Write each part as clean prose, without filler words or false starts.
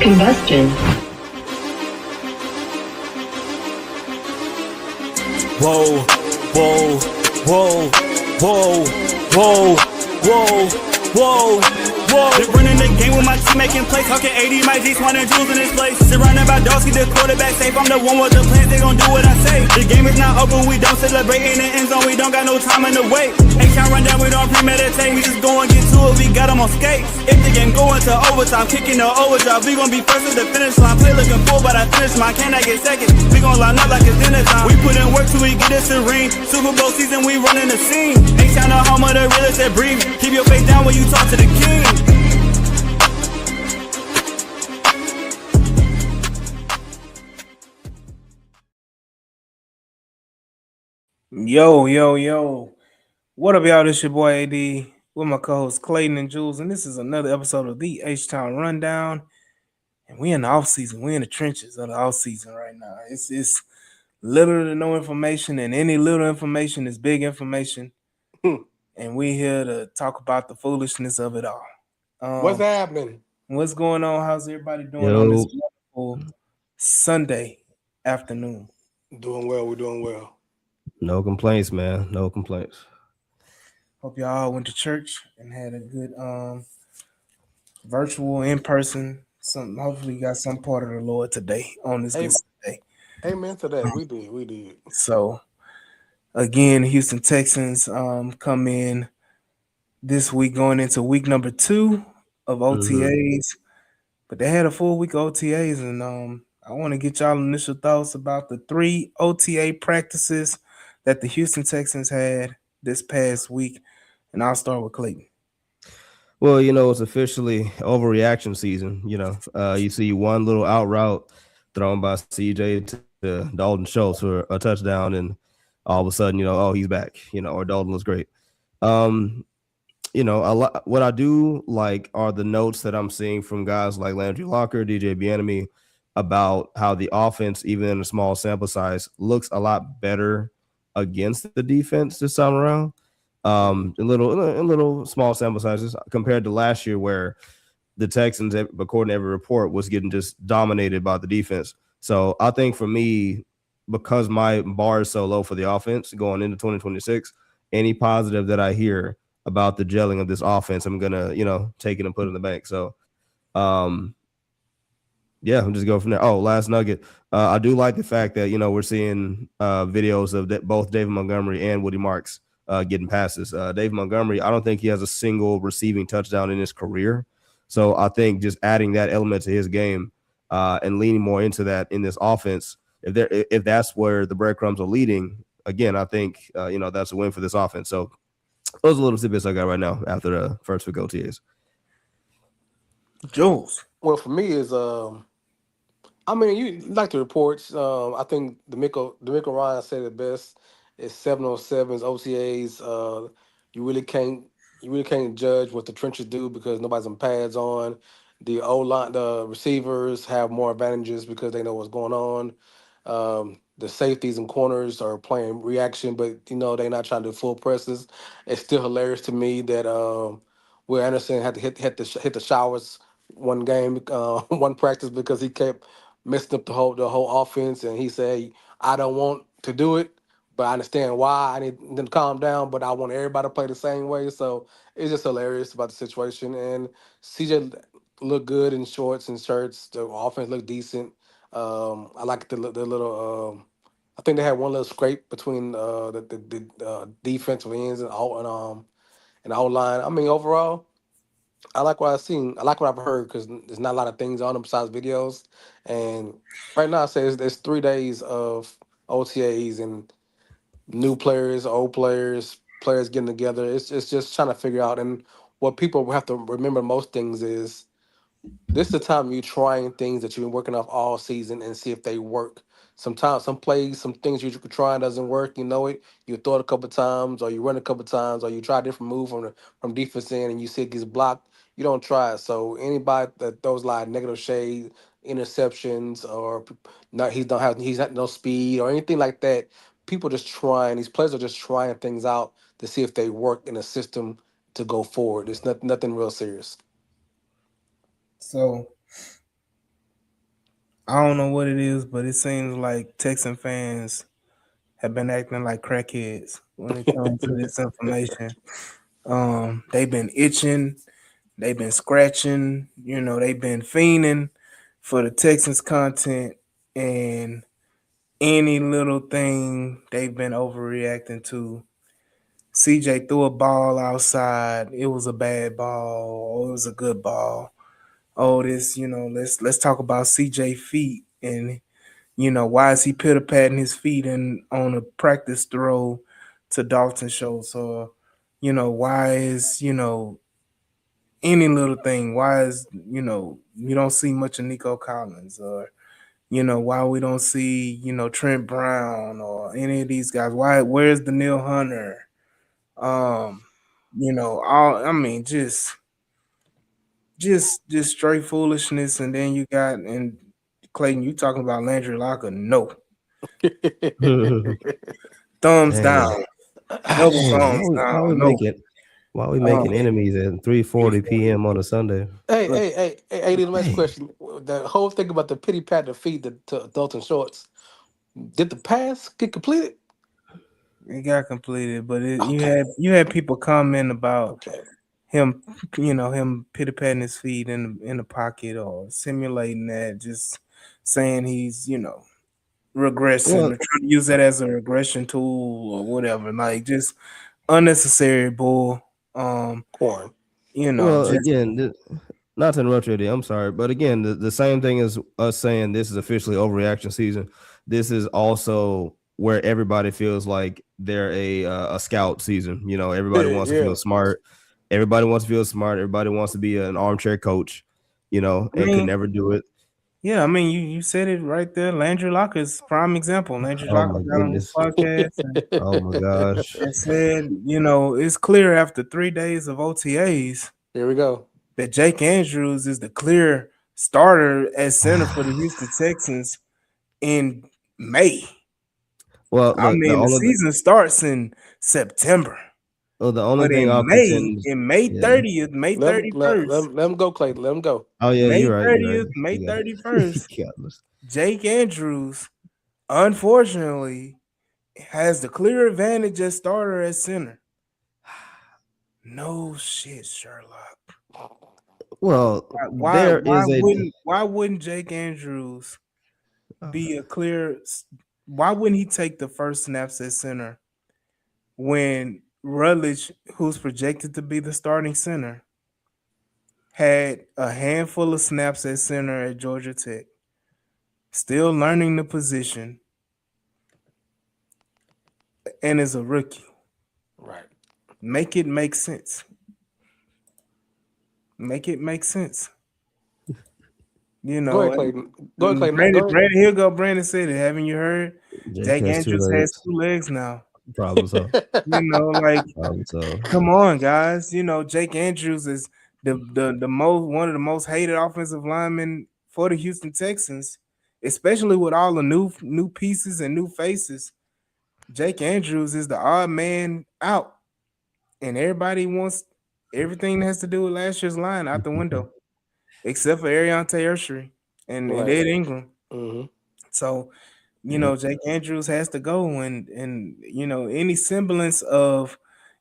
Combustion. Whoa, whoa, whoa, whoa, whoa, whoa, whoa, whoa. Been running the game with my team making plays. Talking 80, my G's, wanting jewels in this place. Surrounded by dogs, keep the quarterback safe. I'm the one with the plans, they gon' do what I say. The game is not over, we don't celebrate. In the end zone, we don't got no time in the wait. Ain't tryna run down, we don't premeditate. We just go and get to it, we got them on skates. If the game go into overtime, kicking the overdrive, we gon' be first at the finish line. Play looking full, but I finish mine, can I get second? We gon' line up like it's dinner time. We put in work till we get us a ring. Super Bowl season, we running the scene. Ain't tryna home of the realest that breathe. Keep your face down when you talk to the king. Yo, yo, yo. What up, y'all? This your boy AD with my co-hosts Clayton and Jules, and this is another episode of the H-Town Rundown. And we in the off season. We in the trenches of the off season right now. It's little to no information, and any little information is big information. And we here to talk about the foolishness of it all. What's happening? What's going on? How's everybody doing on this wonderful Sunday afternoon? Doing well. We're doing well. No complaints, man. No complaints. Hope y'all went to church and had a good virtual, in-person. Hopefully you got some part of the Lord today on this good day. Amen to that. We did. So again, Houston Texans come in this week, going into week number 2 of OTAs. But they had a full week of OTAs, and I want to get y'all initial thoughts about the 3 OTA practices that the Houston Texans had this past week. And I'll start with Clayton. Well, it's officially overreaction season. You see one little out route thrown by CJ to Dalton Schultz for a touchdown, and all of a sudden, oh, he's back, or Dalton was great. What I do like are the notes that I'm seeing from guys like Landry Locker, DJ Bieniemy, about how the offense, even in a small sample size, looks a lot better against the defense this time around. In little small sample sizes compared to last year, where the Texans, according to every report, was getting just dominated by the defense. So I think for me, because my bar is so low for the offense going into 2026, any positive that I hear about the gelling of this offense, I'm gonna take it and put it in the bank. So I'm just go from there. Oh, last nugget. I do like the fact that, we're seeing videos of both David Montgomery and Woody Marks getting passes. David Montgomery, I don't think he has a single receiving touchdown in his career. So I think just adding that element to his game and leaning more into that in this offense, if that's where the breadcrumbs are leading, again, I think, that's a win for this offense. So those are little tidbits I got right now after the first week OTAs. Jules. Well, for me is you like the reports. I think D'Amico Ryan said it best. It's 707s, OTAs. You really can't judge what the trenches do because nobody's in pads on. The O-line, the receivers have more advantages because they know what's going on. The safeties and corners are playing reaction, but they're not trying to do full presses. It's still hilarious to me that Will Anderson had to hit the showers one game, one practice because he kept messing up the whole offense, and he said, "I don't want to do it, but I understand why. I need them to calm down, but I want everybody to play the same way." So it's just hilarious about the situation. And CJ looked good in shorts and shirts. The offense looked decent. I like the little. I think they had one little scrape between the defensive ends and the O line. Overall, I like what I've seen. I like what I've heard because there's not a lot of things on them besides videos. And right now, I say there's 3 days of OTAs and new players, old players, players getting together. It's just trying to figure out. And what people have to remember most things is this is the time you trying things that you've been working off all season and see if they work. Sometimes some plays, some things you could try and doesn't work. You know it. You throw it a couple times, or you run a couple times, or you try a different move from defense end, and you see it gets blocked. You don't try it. So anybody that throws like negative shade, interceptions, or not, he's not no speed or anything like that. People just trying. These players are just trying things out to see if they work in a system to go forward. It's nothing real serious. So I don't know what it is, but it seems like Texan fans have been acting like crackheads when it comes to this information. They've been itching, they've been scratching, they've been fiending for the Texans content, and any little thing they've been overreacting to. CJ threw a ball outside. It was a bad ball. Oh, it was a good ball. Oh, this, let's talk about CJ feet and why is he pitter patting his feet in on a practice throw to Dalton Schultz, or why is any little thing? Why is you don't see much of Nico Collins, or why we don't see Trent Brown or any of these guys? Where's the Neil Hunter? Um, all I mean, just straight foolishness, and then you got and Clayton, you talking about Landry Locker? No, thumbs Dang, down, double dang. thumbs Why we down. No, making why we um, making enemies at 3:40 p.m. on a Sunday? Hey, look, hey, hey, hey, hey, the next Dang. question. The whole thing about the pity pat the feed to Dalton Shorts. Did the pass get completed? it got completed, but Okay. you had people comment about Okay. him, him pitty patting his feet in the pocket or simulating that, just saying he's regressing Well, or trying to use that as a regression tool or whatever. Like just unnecessary bull. Um, well, just again, not to interrupt you, Eddie, I'm sorry, but again, the same thing as us saying this is officially overreaction season. This is also where everybody feels like they're a scout season. Everybody Yeah, wants to yeah. feel smart. Everybody wants to feel smart. Everybody wants to be an armchair coach. I And could mean, never do it. yeah, I mean you said it right there. Landry Locker's prime example. Landry Oh Locker my got on this goodness. podcast Oh my gosh. and said, it's clear after 3 days of OTAs Here we go. that Jake Andrews is the clear starter at center for the Houston Texans in May. Well, I look, mean, the season starts in September, the only but thing I'll contend is, in May yeah. 30th, May 31st, Let him go, Clayton. Let him go. Oh yeah, May you're right. You're right. 30th, May You got 31st, you got this. Jake Andrews, unfortunately, has the clear advantage as starter at center. No shit, Sherlock. Well, Why there is a why wouldn't Jake Andrews be a clear? Why wouldn't he take the first snaps at center when Rutledge, who's projected to be the starting center, had a handful of snaps at center at Georgia Tech, still learning the position, and is a rookie? Right. Make it make sense. Make it make sense. Go ahead, And Clayton. Go ahead, Clayton. Go ahead. Brandon, here go Brandon said it. Haven't you heard? Jake Jake has two Andrews has legs. 2 legs now. Problem so. Like, Problem so. come on, guys. Jake Andrews is the most one of the most hated offensive linemen for the Houston Texans, especially with all the new pieces and new faces. Jake Andrews is the odd man out, and everybody wants everything that has to do with last year's line out the window, except for Ariante Ursery and Right. Ed Ingram. Mm-hmm. So Yep. Jake Andrews has to go, and any semblance of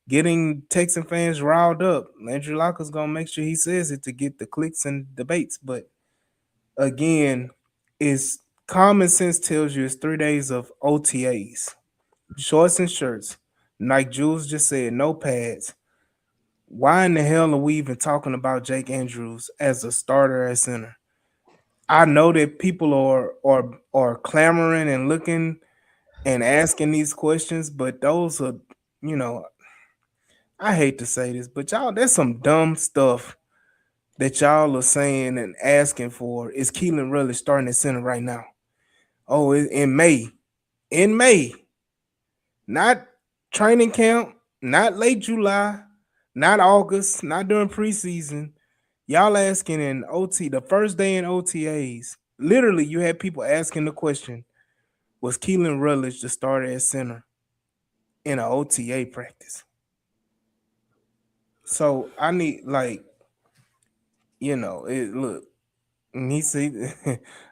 getting Texan fans riled up, Landry Locker's gonna make sure he says it to get the clicks and debates. But again, it's common sense tells you it's 3 days of OTAs, shorts and shirts. Like Jules just said, no pads. Why in the hell are we even talking about Jake Andrews as a starter at center? I know that people are clamoring and looking and asking these questions, but those are, you know, I hate to say this, but y'all, there's some dumb stuff that y'all are saying and asking for. Is Keelan really starting at center right now? Oh, in May, not training camp, not late July, not August, not during preseason. Y'all asking in OT, the first day in OTAs. Literally, you had people asking the question: was Keelan Rutledge the starter at center in an OTA practice? So I need look, And he said,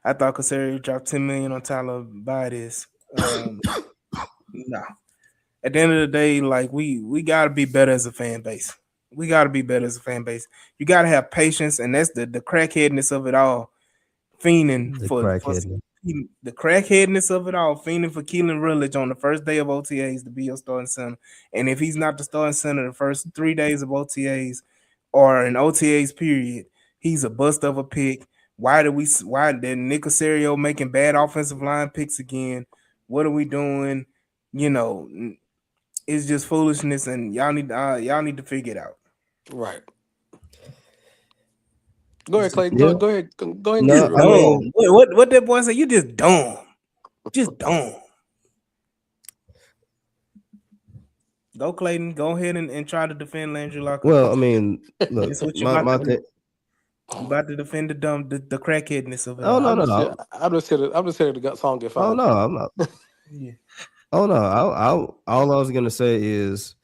I thought Casario dropped 10 million on Tyler by this. No. At the end of the day, like we gotta be better as a fan base. We gotta be better as a fan base. You gotta have patience, and that's the crackheadness of it all. Fiending The for crackhead. the crackheadness of it all, fiending for Keelan Rutledge on the first day of OTAs to be your starting center. And if he's not the starting center the first 3 days of OTAs or in OTAs period, he's a bust of a pick. Why did Nick Casario making bad offensive line picks again? What are we doing? You know, it's just foolishness, and y'all need to figure it out. Right. Go ahead, Clayton. Yeah. Go ahead and give No, it real I quick. Dumb. mean, What that boy said? You just dumb. Just dumb. Go Clayton. Go ahead and try to defend Landry Locker. well, I mean, look, It's what you my about my to thing. do. You about to defend the crackheadness of it Oh no, all. no, no. I'm just here to the song get Oh fine. no, I'm not. Yeah. Oh no, all I was gonna say is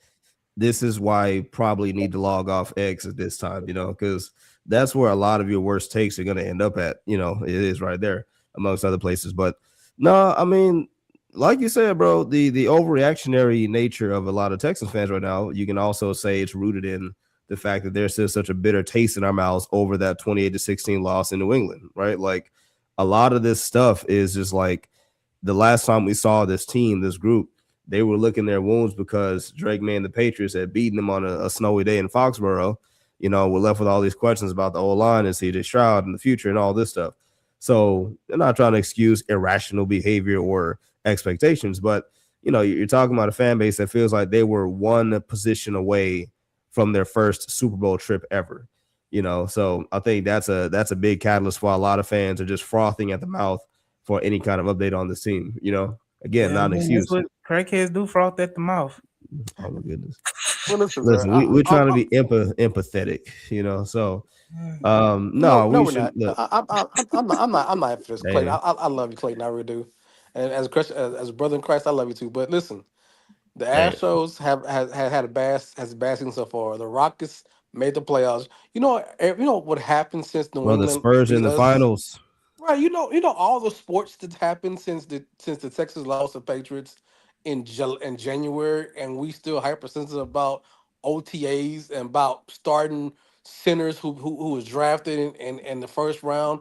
this is why you probably need to log off X at this time, because that's where a lot of your worst takes are gonna end up at. It is right there amongst other places. But no, I mean, like you said, bro, the overreactionary nature of a lot of Texans fans right now, you can also say it's rooted in the fact that there's still such a bitter taste in our mouths over that 28-16 loss in New England, right? Like a lot of this stuff is just like the last time we saw this team, this group, they were licking their wounds because Drake May and the Patriots had beaten them on a snowy day in Foxborough. We're left with all these questions about the O line and CJ Stroud and the future and all this stuff. So they're not trying to excuse irrational behavior or expectations, but you're talking about a fan base that feels like they were one position away from their first Super Bowl trip ever. So I think that's a big catalyst for a lot of fans are just frothing at the mouth for any kind of update on this team. Again, Yeah, I not an mean that's excuse. what crackheads do, froth at the mouth. Oh my goodness. Well, listen, man. Listen, we're trying to be empathetic, so no, No, we we're should not. look. I'm not happy for this, Clayton. Hey, I love you, Clayton. I really do. And as a Christian, as a brother in Christ, I love you too. But listen, the hey, Astros have had a bad season so far. The Rockets made the playoffs. You know what happened since New well, the England Spurs in beat the us. finals. Right, you know all the sports that's happened since the Texas lost to Patriots in January, and we still hypersensitive about OTAs and about starting centers who was drafted in the first round,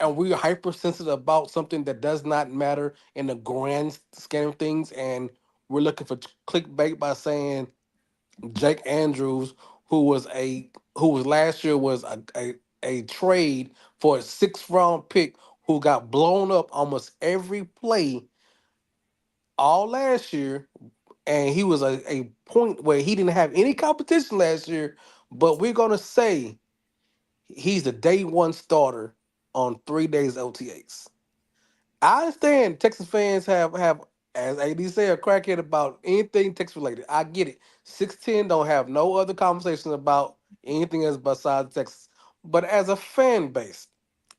and we're hypersensitive about something that does not matter in the grand scheme of things, and we're looking for clickbait by saying Jake Andrews, who was last year was a trade for a sixth round pick who got blown up almost every play all last year, and he was a point where he didn't have any competition last year, but we're gonna say he's the day one starter on 3 days OTAs. I understand Texas fans have as AD said, a crackhead about anything Texas related. I get it. 610 don't have no other conversation about anything else besides Texas. But as a fan base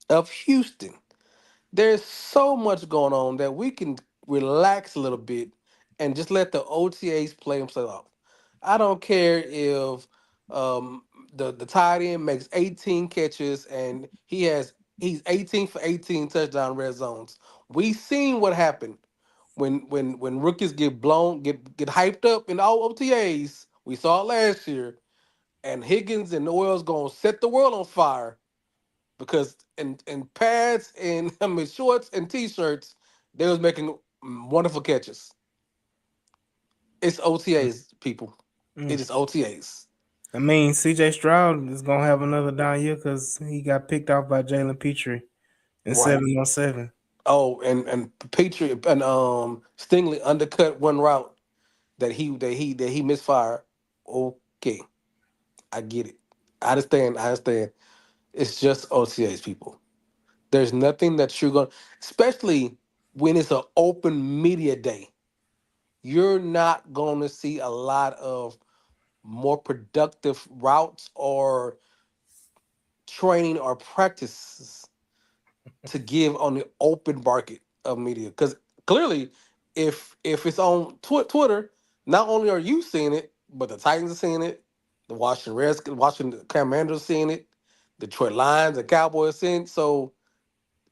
of Houston, there's so much going on that we can relax a little bit and just let the OTAs play themselves off. I don't care if um, the tight end makes 18 catches and he's 18 for 18 touchdown red zones. We seen what happened when rookies get blown, get hyped up in all OTAs. We saw it last year, and Higgins and Noel's gonna set the world on fire because in pads and I mean shorts and t-shirts, they was making wonderful catches. It's OTAs, people. It Mm. is OTAs. I mean, CJ Stroud is gonna have another down year because he got picked off by Jalen Petrie in Right. 7-on-7. Oh, and Patriot and Stingley undercut one route that he misfired. Okay, I get it. I understand. I understand. It's just OTAs, people. There's nothing that you're going to, especially when it's an open media day, you're not going to see a lot of more productive routes or training or practices to give on the open market of media. Because clearly, if it's on Twitter, not only are you seeing it, but the Titans are seeing it, the Washington Commanders seeing it, Detroit Lions, the Cowboys send. So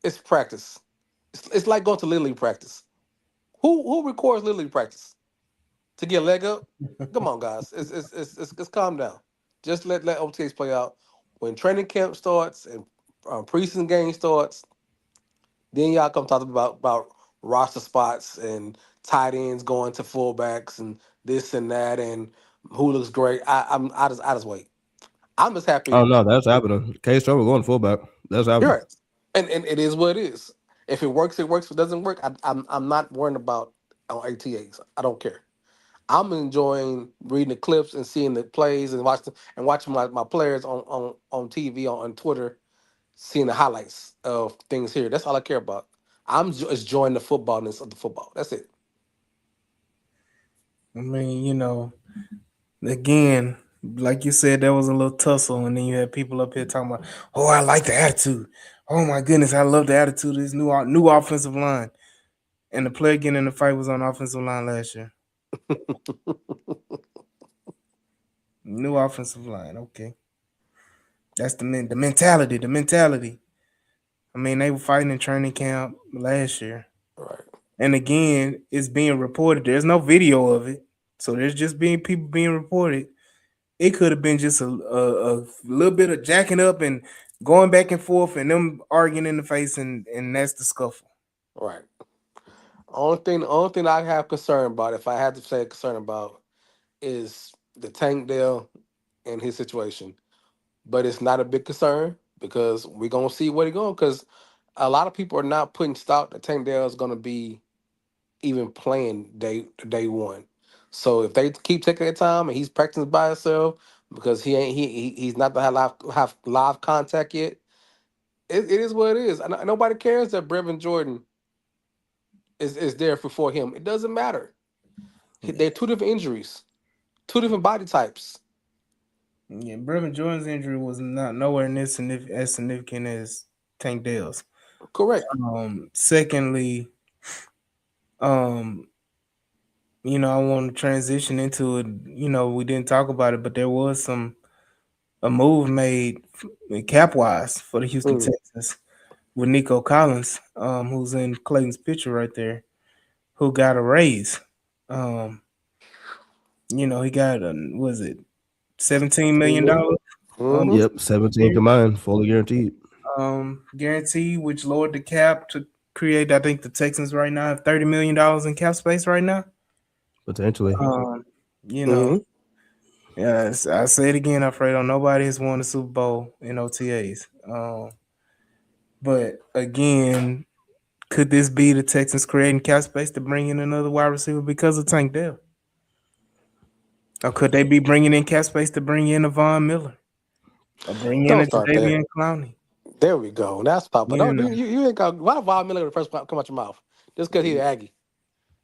it's practice. It's like going to Little League practice. Who records Little League practice to get a leg up? Come on, guys. It's calm down. Just let OTAs play out. When training camp starts and preseason game starts, then y'all come talk about roster spots and tight ends going to fullbacks and this and that and who looks great. I just wait. I'm just Oh happy. no, that's happening. Case Trouble going fullback. That's You're happening. right. And it is what it is. If it works, it works. If it doesn't work, I'm not worrying about on ATAs. I don't care. I'm enjoying reading the clips and seeing the plays and watching my players on TV on Twitter, seeing the highlights of things here. That's all I care about. I'm just enjoying the footballness of the football. That's it. I mean, again, like you said, there was a little tussle, and then you had people up here talking about, "Oh, I like the attitude. Oh my goodness, I love the attitude of this new offensive line." And the player getting in the fight was on the offensive line last year. New offensive line, okay. That's the mentality. The mentality. I mean, they were fighting in training camp last year, Right. and again, it's being reported. There's no video of it, so there's just being people being reported. It could have been just a little bit of jacking up and going back and forth, and them arguing in the face, and that's the scuffle. Right. Only thing I have concern about, if I had to say concern about, is the Tank Dell and his situation. But it's not a big concern because we're gonna see where he going. Because a lot of people are not putting stock that Tank Dell is gonna be even playing day one. So if they keep taking their time and he's practicing by himself because he's not gonna have live contact yet, it is what it is. And nobody cares that Brevin Jordan is there for him. It doesn't matter. They're two different injuries, two different body types. Yeah, Brevin Jordan's injury was not nowhere near as significant as Tank Dell's. Correct. Secondly, um, I want to transition into it. We didn't talk about it, but there was a move made cap wise for the Houston Mm. Texans with Nico Collins, who's in Clayton's picture right there, who got a raise. Um, he got was it $17 million Mm-hmm. Yep, 17 combined, fully guaranteed. guaranteed, which lowered the cap to create. I think the Texans right now have $30 million in cap space right now. Potentially. Um, you know, Mm-hmm. yes, I say it again, Alfredo. Nobody has won the Super Bowl in OTAs. But again, could this be the Texans creating cap space to bring in another wide receiver because of Tank Dell? Or could they be bringing in cap space to bring in a Von Miller or bring in Don't a start there. Jadeveon Clowney? There we go. That's Papa. You Don't know, you ain't got why Von Miller the first come out your mouth? Just because he's an Aggie.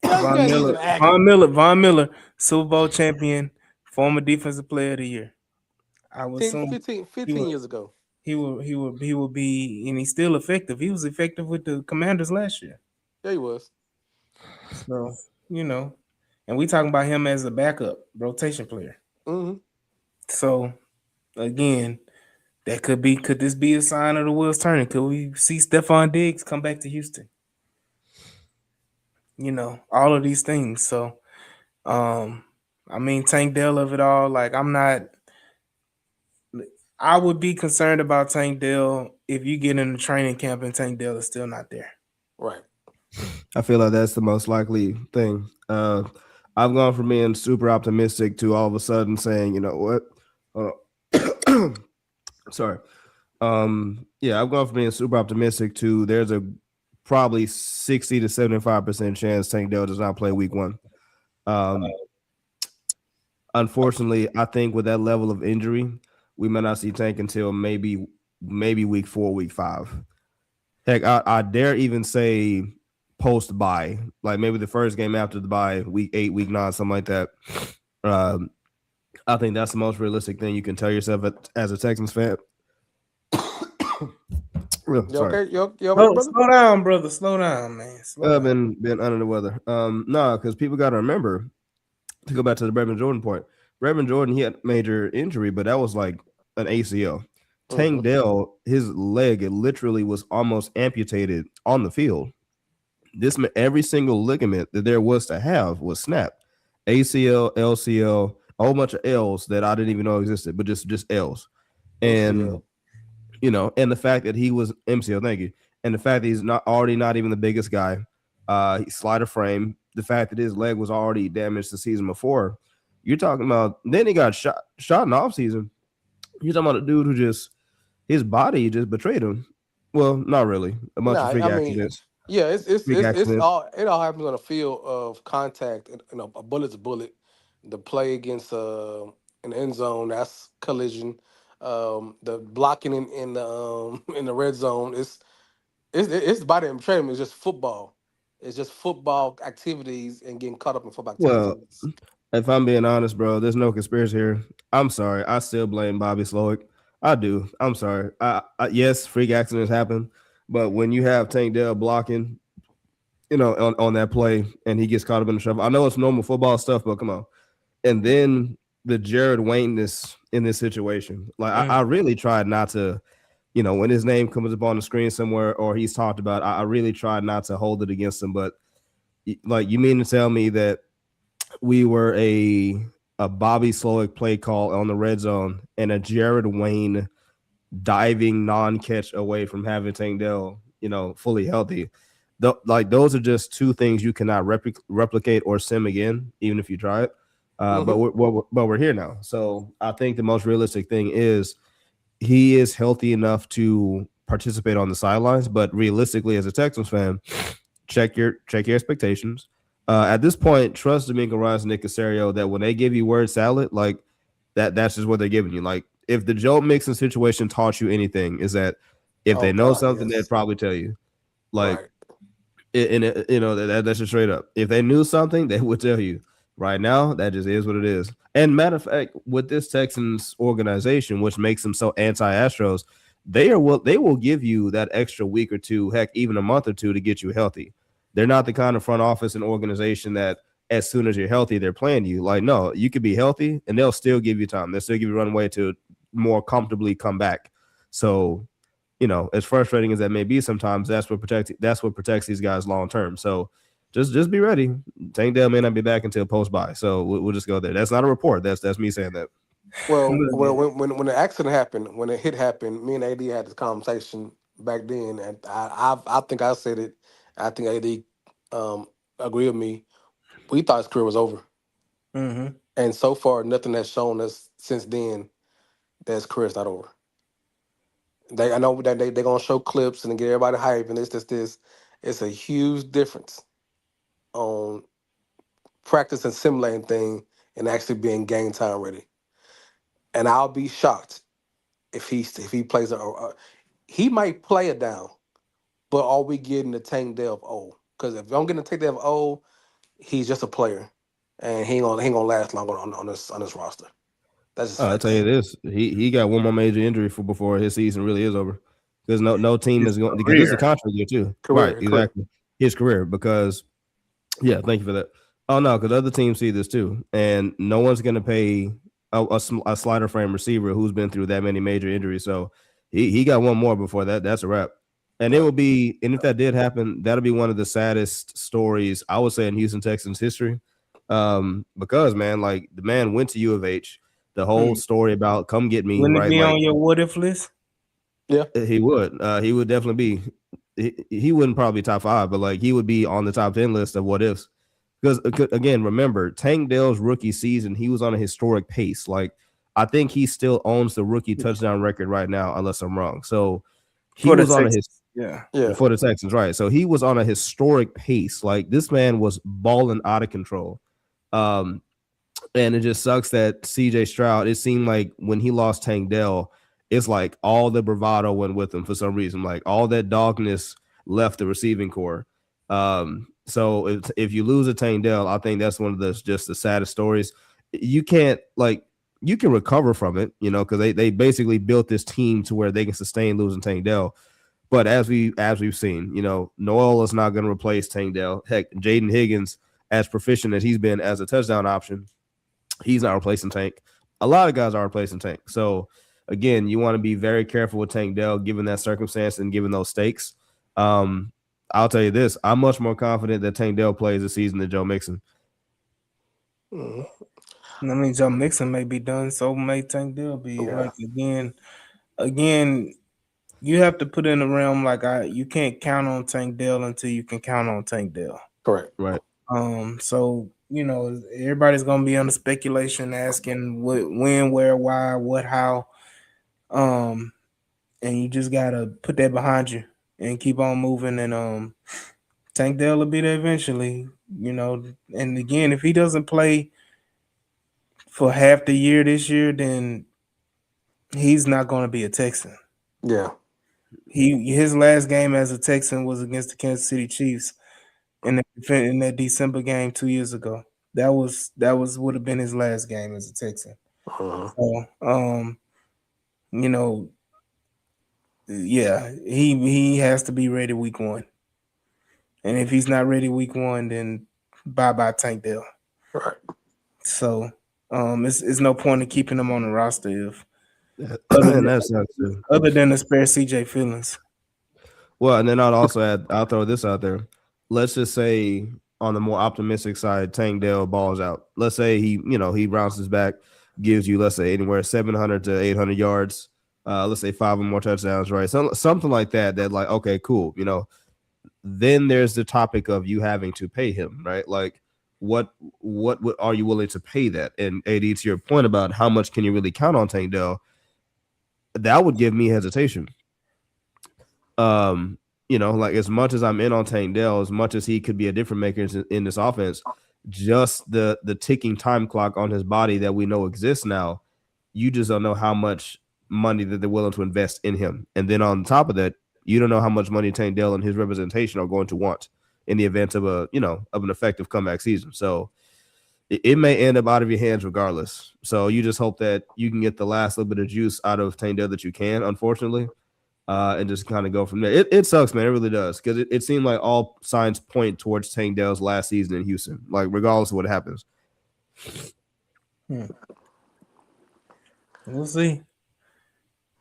Just Von because he's Miller, an Aggie. Von Miller, Super Bowl champion, former defensive player of the year. I would 10, assume 15, he 15 would years ago. he will be, and he's still effective. He was effective with the Commanders last year. Yeah, he was. So, and we talking about him as a backup rotation player. Mm-hmm. So again, could this be a sign of the wheels turning? Could we see Stephon Diggs come back to Houston? All of these things. So I mean, Tank Dell of it all, like I would be concerned about Tank Dell if you get in the training camp and Tank Dell is still not there. Right. I feel like that's the most likely thing. I've gone from being super optimistic to all of a sudden saying, you know what? Sorry. Yeah, I've gone from being super optimistic to there's a probably 60 to 75% chance Tank Dell does not play week one. Unfortunately, I think with that level of injury, we might not see Tank until maybe week 4, week 5. Heck, I dare even say post bye, like maybe the first game after the bye, week 8, week 9, something like that. I think that's the most realistic thing you can tell yourself as a Texans fan. You Sorry. okay? You okay, brother? Slow down, brother. Slow down, man. I've been under the weather. No, because people got to remember, to go back to the Brevin Jordan point. Brevin Jordan, he had major injury, but that was like an ACL. Tank Dell, his leg, it literally was almost amputated on the field. Every single ligament that there was to have was snapped. ACL, LCL, a whole bunch of L's that I didn't even know existed, but just L's. And MCL. and the fact that he was MCL, thank you, and the fact that he's not even the biggest guy, he's slider frame. The fact that his leg was already damaged the season before, you're talking about. Then he got shot in the offseason. You're talking about a dude who just his body just betrayed him. Well, not really. A bunch Nah, of freak I mean, accidents. yeah, Freak accidents. it all happens on a field of contact. A bullet's a bullet. The play against in the end zone, that's collision. The blocking in the in the red zone, it's body entrainment. It's just football. It's just football activities and getting caught up in football Well, activities. if I'm being honest, bro, there's no conspiracy here. I'm sorry. I still blame Bobby Slowick. I do. I'm sorry. Yes, freak accidents happen, but when you have Tank Dell blocking, on that play and he gets caught up in the trouble, I know it's normal football stuff, but come on. And then the Jared Wayne-ness in this situation. Like, I really tried not to, when his name comes up on the screen somewhere or he's talked about, I really tried not to hold it against him. But, like, you mean to tell me that we were a Bobby Slowick play call on the red zone and a Jared Wayne diving non-catch away from having Tank Dell, fully healthy. Those are just two things you cannot replicate or sim again, even if you try it. But we're here now. So I think the most realistic thing is he is healthy enough to participate on the sidelines. But realistically, as a Texans fan, check your expectations. At this point, trust D'Amico Ryans and Nick Caserio that when they give you word salad, like that's just what they're giving you. Like, if the Joe Mixon situation taught you anything, is that if they know something, they'd probably tell you. Like, Right. That's just straight up. If they knew something, they would tell you. Right now, that just is what it is. And matter of fact, with this Texans organization, which makes them so anti-Astros, they will give you that extra week or two, heck, even a month or two to get you healthy. They're not the kind of front office and organization that as soon as you're healthy, they're playing you. Like, no, you could be healthy and they'll still give you time. They'll still give you runway to more comfortably come back. So, as frustrating as that may be sometimes, that's what protects these guys long term. So just be ready. Tank Dell may not be back until post bye. So we'll just go there. That's not a report. That's me saying that. Well, when the accident happened, when the hit happened, me and AD had this conversation back then, and I think I said it. I think AD agreed with me. We thought his career was over, and so far, nothing has shown us since then that his career is not over. I know that they're gonna show clips and get everybody hype and this. It's a huge difference on practice and simulating thing and actually being game time ready. And I'll be shocked if he plays he might play it down, but are we getting the Tank Dell of old? Because if I'm getting the Tank Dell of old, he's just a player, and he ain't gonna last long on this roster. That's just I'll facts. tell you this: he got one more major injury before his season really is over. Because no team is going, because this is a contract year too. Right, exactly. His career, because thank you for that. Oh no, because other teams see this too, and no one's going to pay a slider frame receiver who's been through that many major injuries. So he got one more before that. That's a wrap. And it will be, and if that did happen, that'll be one of the saddest stories I would say in Houston Texans history. Because man, like the man went to U of H. The whole story about come get me. Wouldn't right? it be Like, on your what if list? Yeah, he would. He would definitely be. He wouldn't probably top 5, but like he would be on the top 10 list of what ifs. Because again, remember Tank Dell's rookie season, he was on a historic pace. Like I think he still owns the rookie touchdown record right now, unless I'm wrong. So he was on for the Texans, right? So he was on a historic pace. Like this man was balling out of control. And it just sucks that CJ Stroud, it seemed like when he lost Tank Dell, it's like all the bravado went with him for some reason. Like all that dogness left the receiving core. So if you lose a Tank Dell, I think that's one of the saddest stories. You can recover from it, because they basically built this team to where they can sustain losing Tank Dell. But as we've seen, Noel is not going to replace Tank Dell. Heck, Jaden Higgins, as proficient as he's been as a touchdown option, he's not replacing Tank. A lot of guys are replacing Tank. So again, you want to be very careful with Tank Dell given that circumstance and given those stakes. I'll tell you this: I'm much more confident that Tank Dell plays this season than Joe Mixon. Mhm. I mean, Joe Mixon may be done, so may Tank Dell be. Yeah, Like again, you have to put in the realm like you can't count on Tank Dell until you can count on Tank Dell. correct. Right. So everybody's gonna be under speculation, asking what, when, where, why, what, how. Um, and you just gotta put that behind you and keep on moving. And Tank Dell will be there eventually. And again, if he doesn't play for half the year this year, then he's not gonna be a Texan. Yeah, His last game as a Texan was against the Kansas City Chiefs in that December game 2 years ago. That was would have been his last game as a Texan. uh So you know, yeah, he has to be ready week one. And if he's not ready week one, then bye bye Tank Dell. right. So it's no point in keeping him on the roster if other And than that sucks too. other than to spare CJ feelings. Well, and then I'd also add, I'll throw this out there. Let's just say on the more optimistic side, Tank Dell balls out. Let's say he bounces back, gives you, let's say, anywhere 700 to 800 yards. Let's say 5 or more touchdowns, right? Something like that. That like, okay, cool. Then there's the topic of you having to pay him, right? Like, what are you willing to pay that? And AD, to your point about how much can you really count on Tank Dell, that would give me hesitation. Like as much as I'm in on Tank Dell, as much as he could be a different maker in this offense, just the ticking time clock on his body that we know exists now, you just don't know how much money that they're willing to invest in him. And then on top of that, you don't know how much money Tank Dell and his representation are going to want in the event of an effective comeback season. So it may end up out of your hands regardless. So you just hope that you can get the last little bit of juice out of Tank Dell that you can, unfortunately. And just kind of go from there. It sucks, man. It really does, because it seemed like all signs point towards Tank Dell's last season in Houston, like regardless of what happens. We'll see.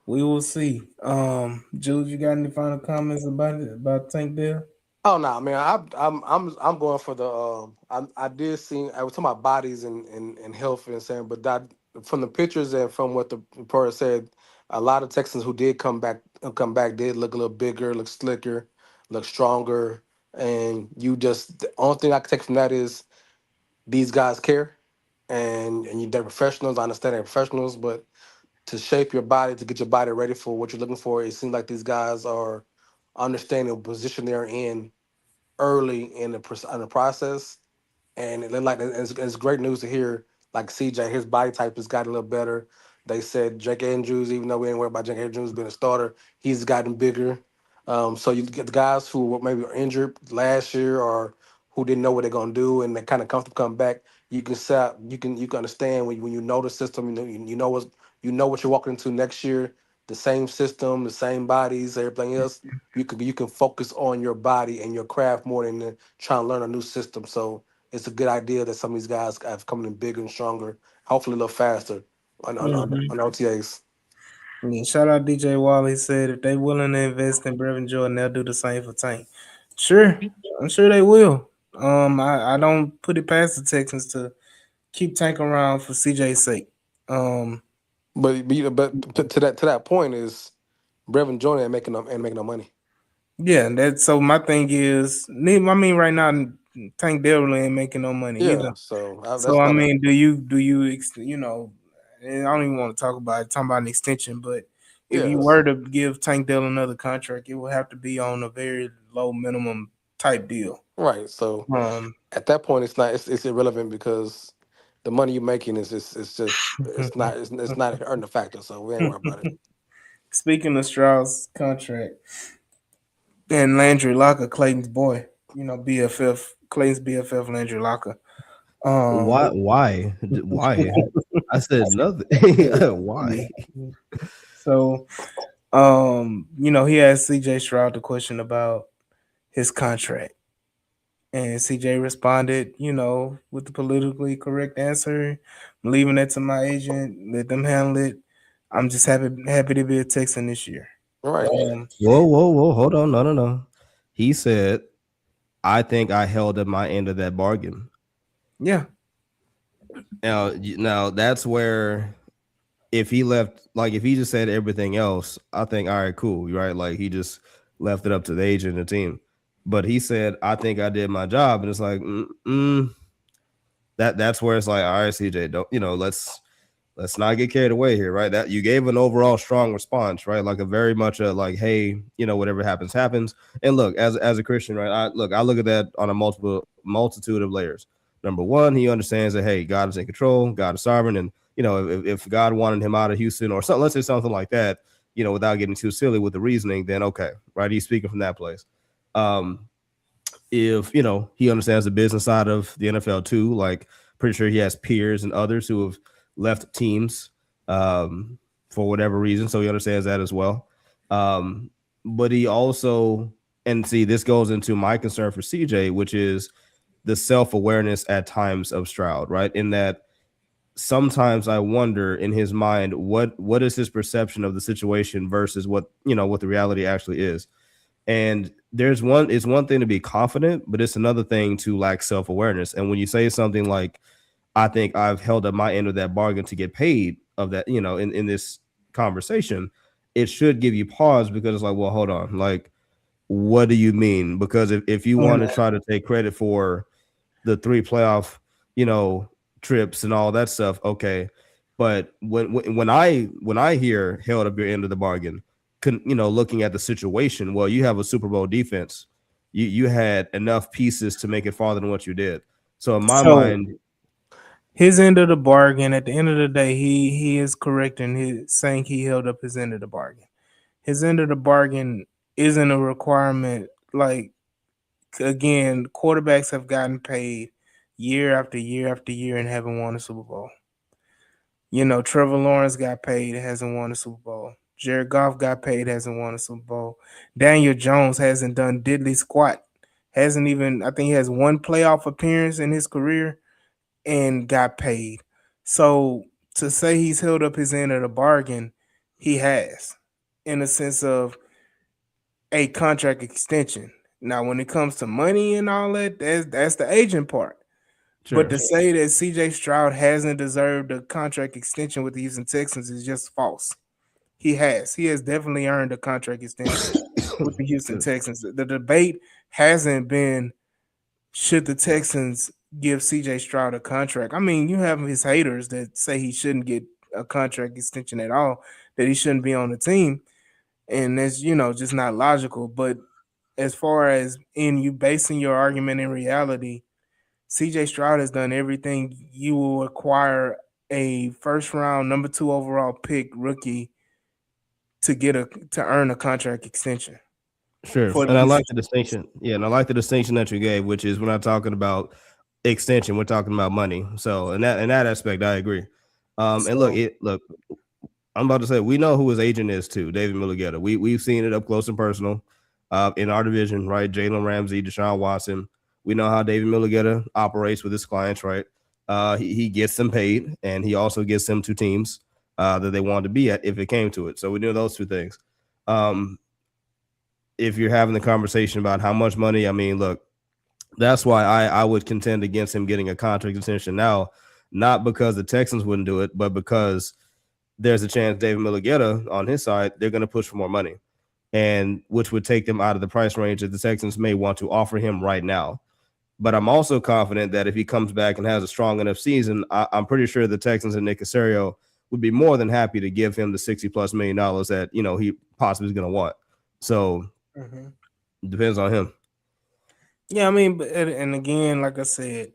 We will see. Jules, you got any final comments about Tank Dell? Oh no, man! I'm going for the. I did see. I was talking about bodies and health and saying, but that from the pictures and from what the reporter said, a lot of Texans who did come back did look a little bigger, look slicker, look stronger, and the only thing I can take from that is these guys care, they're professionals. I understand they're professionals, but to shape your body to get your body ready for what you're looking for, it seems like these guys are understanding the position they're in early in the process, and it's great news to hear. Like CJ, his body type has gotten a little better. They said Jake Andrews, even though we ain't worried about Jake Andrews being a starter, he's gotten bigger. So you get the guys who were maybe were injured last year or who didn't know what they're gonna do, and they kind of comfortable come back. You can set, you can understand when you know the system. You know what you're walking into next year. The same system, the same bodies, everything else. You can focus on your body and your craft more than trying to learn a new system. So it's a good idea that some of these guys have come in bigger and stronger, hopefully a little faster on OTAs. Yeah, shout out DJ Wall. He said if they willing to invest in Brevin Jordan, they'll do the same for Tank. Sure, I'm sure they will. I don't put it past the Texans to keep Tank around for CJ's sake. Um, But to that point is Brevin Jordan ain't making no money. yeah, so my thing is, I mean, right now Tank Devil ain't making no money either. Yeah, so So that's I not a mean, and I don't even want to talking about an extension, but if you yes. were to give Tank Dell another contract, it would have to be on a very low minimum type deal. Right. So Um, at that point, it's irrelevant because the money you're making is just it's not earning a factor. So we ain't worried about it. Speaking of Strauss' contract and Landry Locker, Clayton's boy, BFF, Clayton's BFF, Landry Locker. Why? Um, Why? I said nothing. Why? so, he asked CJ Stroud the question about his contract. And CJ responded, with the politically correct answer. I'm leaving that to my agent. Let them handle it. I'm just happy to be a Texan this year. All right. Whoa. Hold on. No. He said, I think I held up my end of that bargain. Yeah. Now that's where if he left, like if he just said everything else, I think all right, cool, right? Like he just left it up to the agent and the team. But he said, I think I did my job, and it's like that's where it's like, all right, CJ, don't let's not get carried away here, right? That you gave an overall strong response, right? Like a very much a like, hey, whatever happens, happens. And look, as a Christian, right? I look at that on a multitude of layers. Number one, he understands that hey, God is in control, God is sovereign, and if God wanted him out of Houston or something, let's say something like that, without getting too silly with the reasoning, then okay, right? He's speaking from that place. If he understands the business side of the NFL too, like pretty sure he has peers and others who have left teams for whatever reason, so he understands that as well. But he also, and see, this goes into my concern for CJ, which is the self-awareness at times of Stroud, right? In that sometimes I wonder in his mind what is his perception of the situation versus what the reality actually is. And it's one thing to be confident, but it's another thing to lack self-awareness. And when you say something like, I think I've held up my end of that bargain to get paid of that, in this conversation, it should give you pause because it's like, well, hold on. Like, what do you mean? Because if you want to try to take credit for the 3 playoff, trips and all that stuff, okay. But when I hear held up your end of the bargain, looking at the situation, well, you have a Super Bowl defense. You had enough pieces to make it farther than what you did. So in my mind, his end of the bargain, at the end of the day, he is correct in his saying he held up his end of the bargain. His end of the bargain isn't a requirement. Like, again, quarterbacks have gotten paid year after year after year and haven't won a Super Bowl. Trevor Lawrence got paid, hasn't won a Super Bowl. Jared Goff got paid, hasn't won a Super Bowl. Daniel Jones hasn't done diddly squat. Hasn't even, I think he has one playoff appearance in his career and got paid. So to say he's held up his end of the bargain, he has, in the sense of a contract extension. Now, when it comes to money and all that, that's the agent part. sure. But to say that CJ Stroud hasn't deserved a contract extension with the Houston Texans is just false. He has. He has definitely earned a contract extension with the Houston Texans. The debate hasn't been, should the Texans give CJ Stroud a contract. I mean, you have his haters that say he shouldn't get a contract extension at all, that he shouldn't be on the team. And that's, just not logical. But as far as in you basing your argument in reality, CJ Stroud has done everything you will require a first round number 2 overall pick rookie to earn a contract extension. Sure. And I like the distinction. Yeah, and I like the distinction that you gave, which is we're not talking about extension, we're talking about money. So in that aspect, I agree. And look, I'm about to say we know who his agent is too, David Milligetta. We've seen it up close and personal in our division, right? Jalen Ramsey, Deshaun Watson. We know how David Milligetta operates with his clients, right? He gets them paid, and he also gets them to teams that they want to be at if it came to it. So we knew those two things. If you're having the conversation about how much money, I mean, look, that's why I would contend against him getting a contract extension now, not because the Texans wouldn't do it, but because there's a chance David Milligetta on his side, they're going to push for more money, and which would take them out of the price range that the Texans may want to offer him right now. But I'm also confident that if he comes back and has a strong enough season, I'm pretty sure the Texans and Nick Caserio would be more than happy to give him the $60+ million that he possibly is going to want. So it depends on him. Yeah, I mean, and again, like I said,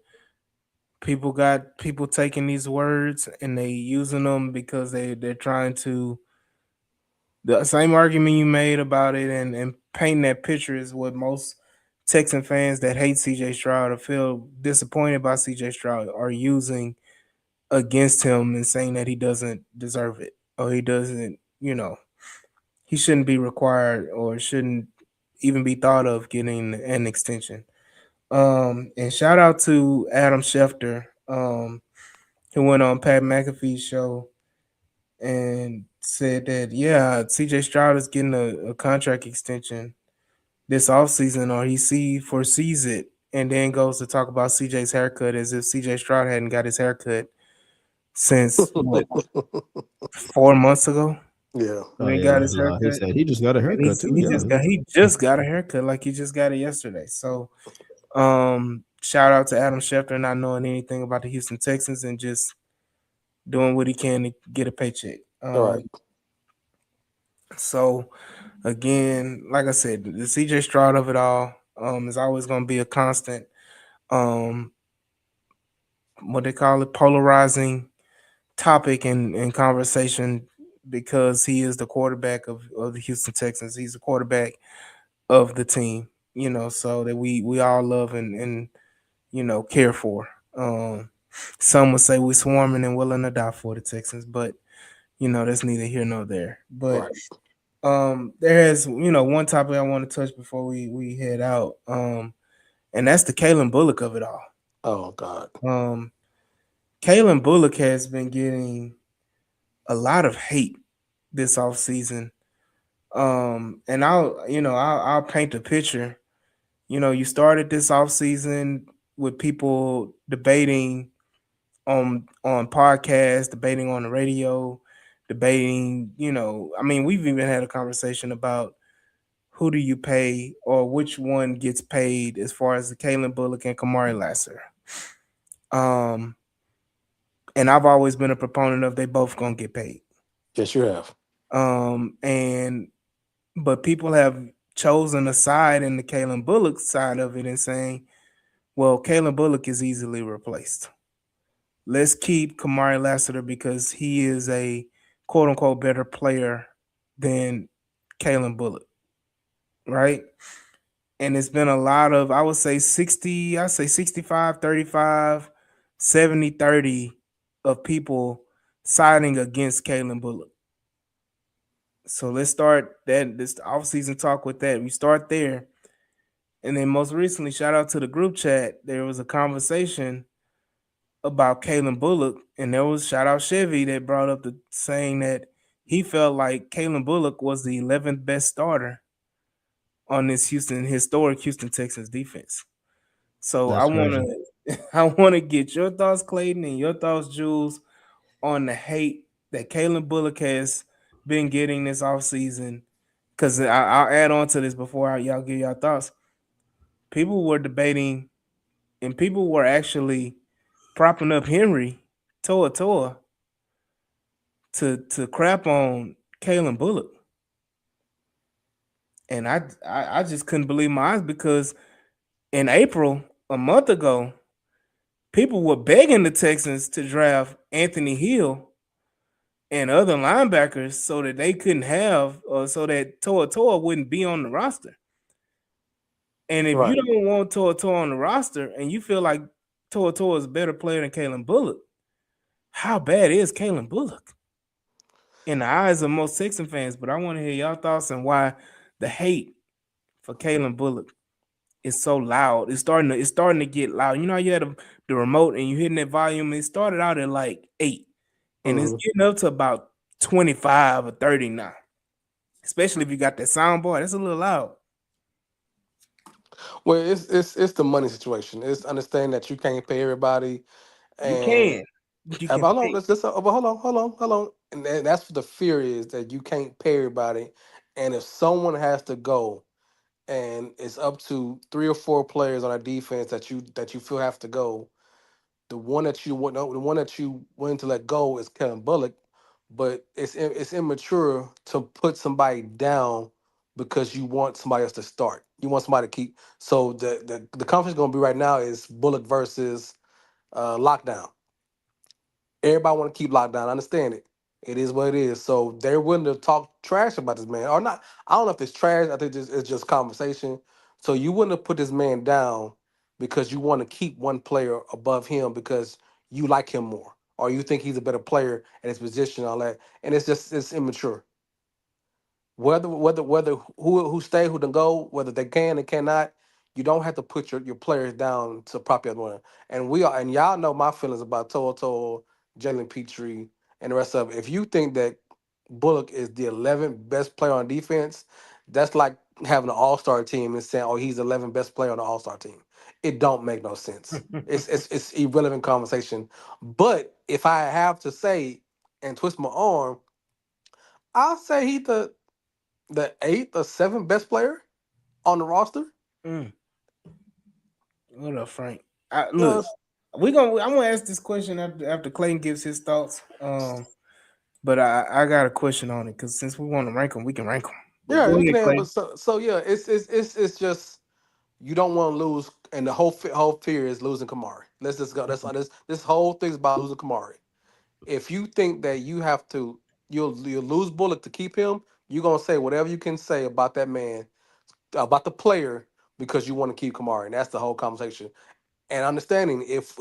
people taking these words and they using them because they're trying to, the same argument you made about it and painting that picture is what most Texan fans that hate CJ Stroud or feel disappointed by CJ Stroud are using against him and saying that he doesn't deserve it or he doesn't, he shouldn't be required or shouldn't even be thought of getting an extension. And shout out to Adam Schefter, who went on Pat McAfee's show and said that yeah, CJ Stroud is getting a contract extension this offseason, or foresees it, and then goes to talk about CJ's haircut as if CJ Stroud hadn't got his haircut since what 4 months ago Yeah. when Oh he got yeah, his no, he haircut. said he just got a And haircut too. Yeah, he just got a haircut like he just got it yesterday. So shout out to Adam Schefter not knowing anything about the Houston Texans and just doing what he can to get a paycheck. All right. So again, like I said, the CJ Stroud of it all is always going to be a constant. Um, what they call it, polarizing topic and conversation because he is the quarterback of the Houston Texans. He's the quarterback of the team, so that we all love and care for. Some would say we're swarming and willing to die for the Texans, but that's neither here nor there. But Right. there is one topic I want to touch before we head out. And that's the Kalen Bullock of it all. Oh God. Um, Kalen Bullock has been getting a lot of hate this offseason. And I'll paint a picture. You started this offseason with people debating on podcasts, debating on the radio, debating, I mean, we've even had a conversation about who do you pay or which one gets paid as far as the Kalen Bullock and Kamari Lasser. Um, and I've always been a proponent of they both gonna get paid. Yes, you have. And but people have chosen a side in the Kalen Bullock side of it and saying, well, Kalen Bullock is easily replaced. Let's keep Kamari Lassiter because he is a quote unquote better player than Kalen Bullock, right? And it's been a lot of, I would say 65, 35, 70, 30 of people siding against Kalen Bullock. So let's start this offseason talk with that. We start there. And then most recently, shout out to the group chat. There was a conversation about Kalen Bullock, and there was shout out Chevy that brought up the saying that he felt like Kalen Bullock was the 11th best starter on this historic Houston Texans defense. So I that's want crazy. to I want to get your thoughts, Clayton, and your thoughts, Jules, on the hate that Kalen Bullock has been getting this offseason. Because I'll add on to this before y'all give y'all thoughts. People were debating, and people were actually propping up Henry Toa to crap on Kalen Bullock. And I just couldn't believe my eyes because in April, a month ago, people were begging the Texans to draft Anthony Hill and other linebackers so that they couldn't have, so that Toa wouldn't be on the roster. And if you Right. don't want Toa on the roster and you feel like Toa is a better player than Kalen Bullock, how bad is Kalen Bullock in the eyes of most Texan fans? But I want to hear y'all thoughts and why the hate for Kalen Bullock is so loud. It's starting to get loud. You know how you had the remote and you hitting that volume. It started out at like 8, and it's Mhm. getting up to about 25 or 30 now. Especially if you got that soundboard, that's a little loud. Well, it's the money situation. It's understanding that you can't pay everybody, You and can, you but can hold on, pay. but hold on, and that's what the fear is, that you can't pay everybody, and if someone has to go, and it's up to 3 or 4 players on our defense that you feel have to go, the one that you willing to let go is Kevin Bullock, but it's immature to put somebody down because you want somebody else to start. You want somebody to keep. So the conference going to be right now is Bullock versus Lockdown. Everybody want to keep Lockdown. I understand it. It is what it is. So they're willing to talk trash about this man or not. I don't know if it's trash. I think it's just conversation. So you wouldn't have put this man down because you want to keep one player above him because you like him more or you think he's a better player at his position and all that. And it's immature. Whether who stay, who don't go, whether they can and cannot, you don't have to put your players down to prop your one. And y'all know my feelings about Jalen Petrie, and the rest of it. If you think that Bullock is the 11th best player on defense, that's like having an all-star team and saying, "Oh, he's the 11th best player on the all-star team." It don't make no sense. It's irrelevant conversation. But if I have to say and twist my arm, I'll say he's the eighth or seventh best player on the roster. Mm. What up, Frank? Uh, Look, I'm gonna ask this question after Clayton gives his thoughts. But I got a question on it because since we want to rank them, we can rank them. But yeah, go we ahead, can. Clay. But so yeah, it's just you don't want to lose, and the whole fear is losing Kamari. Let's just go. That's this whole thing's about losing Kamari. If you think that you have to, you'll lose Bullock to keep him. You're gonna say whatever you can say about that man, about the player, because you want to keep Kamari, and that's the whole conversation. And understanding if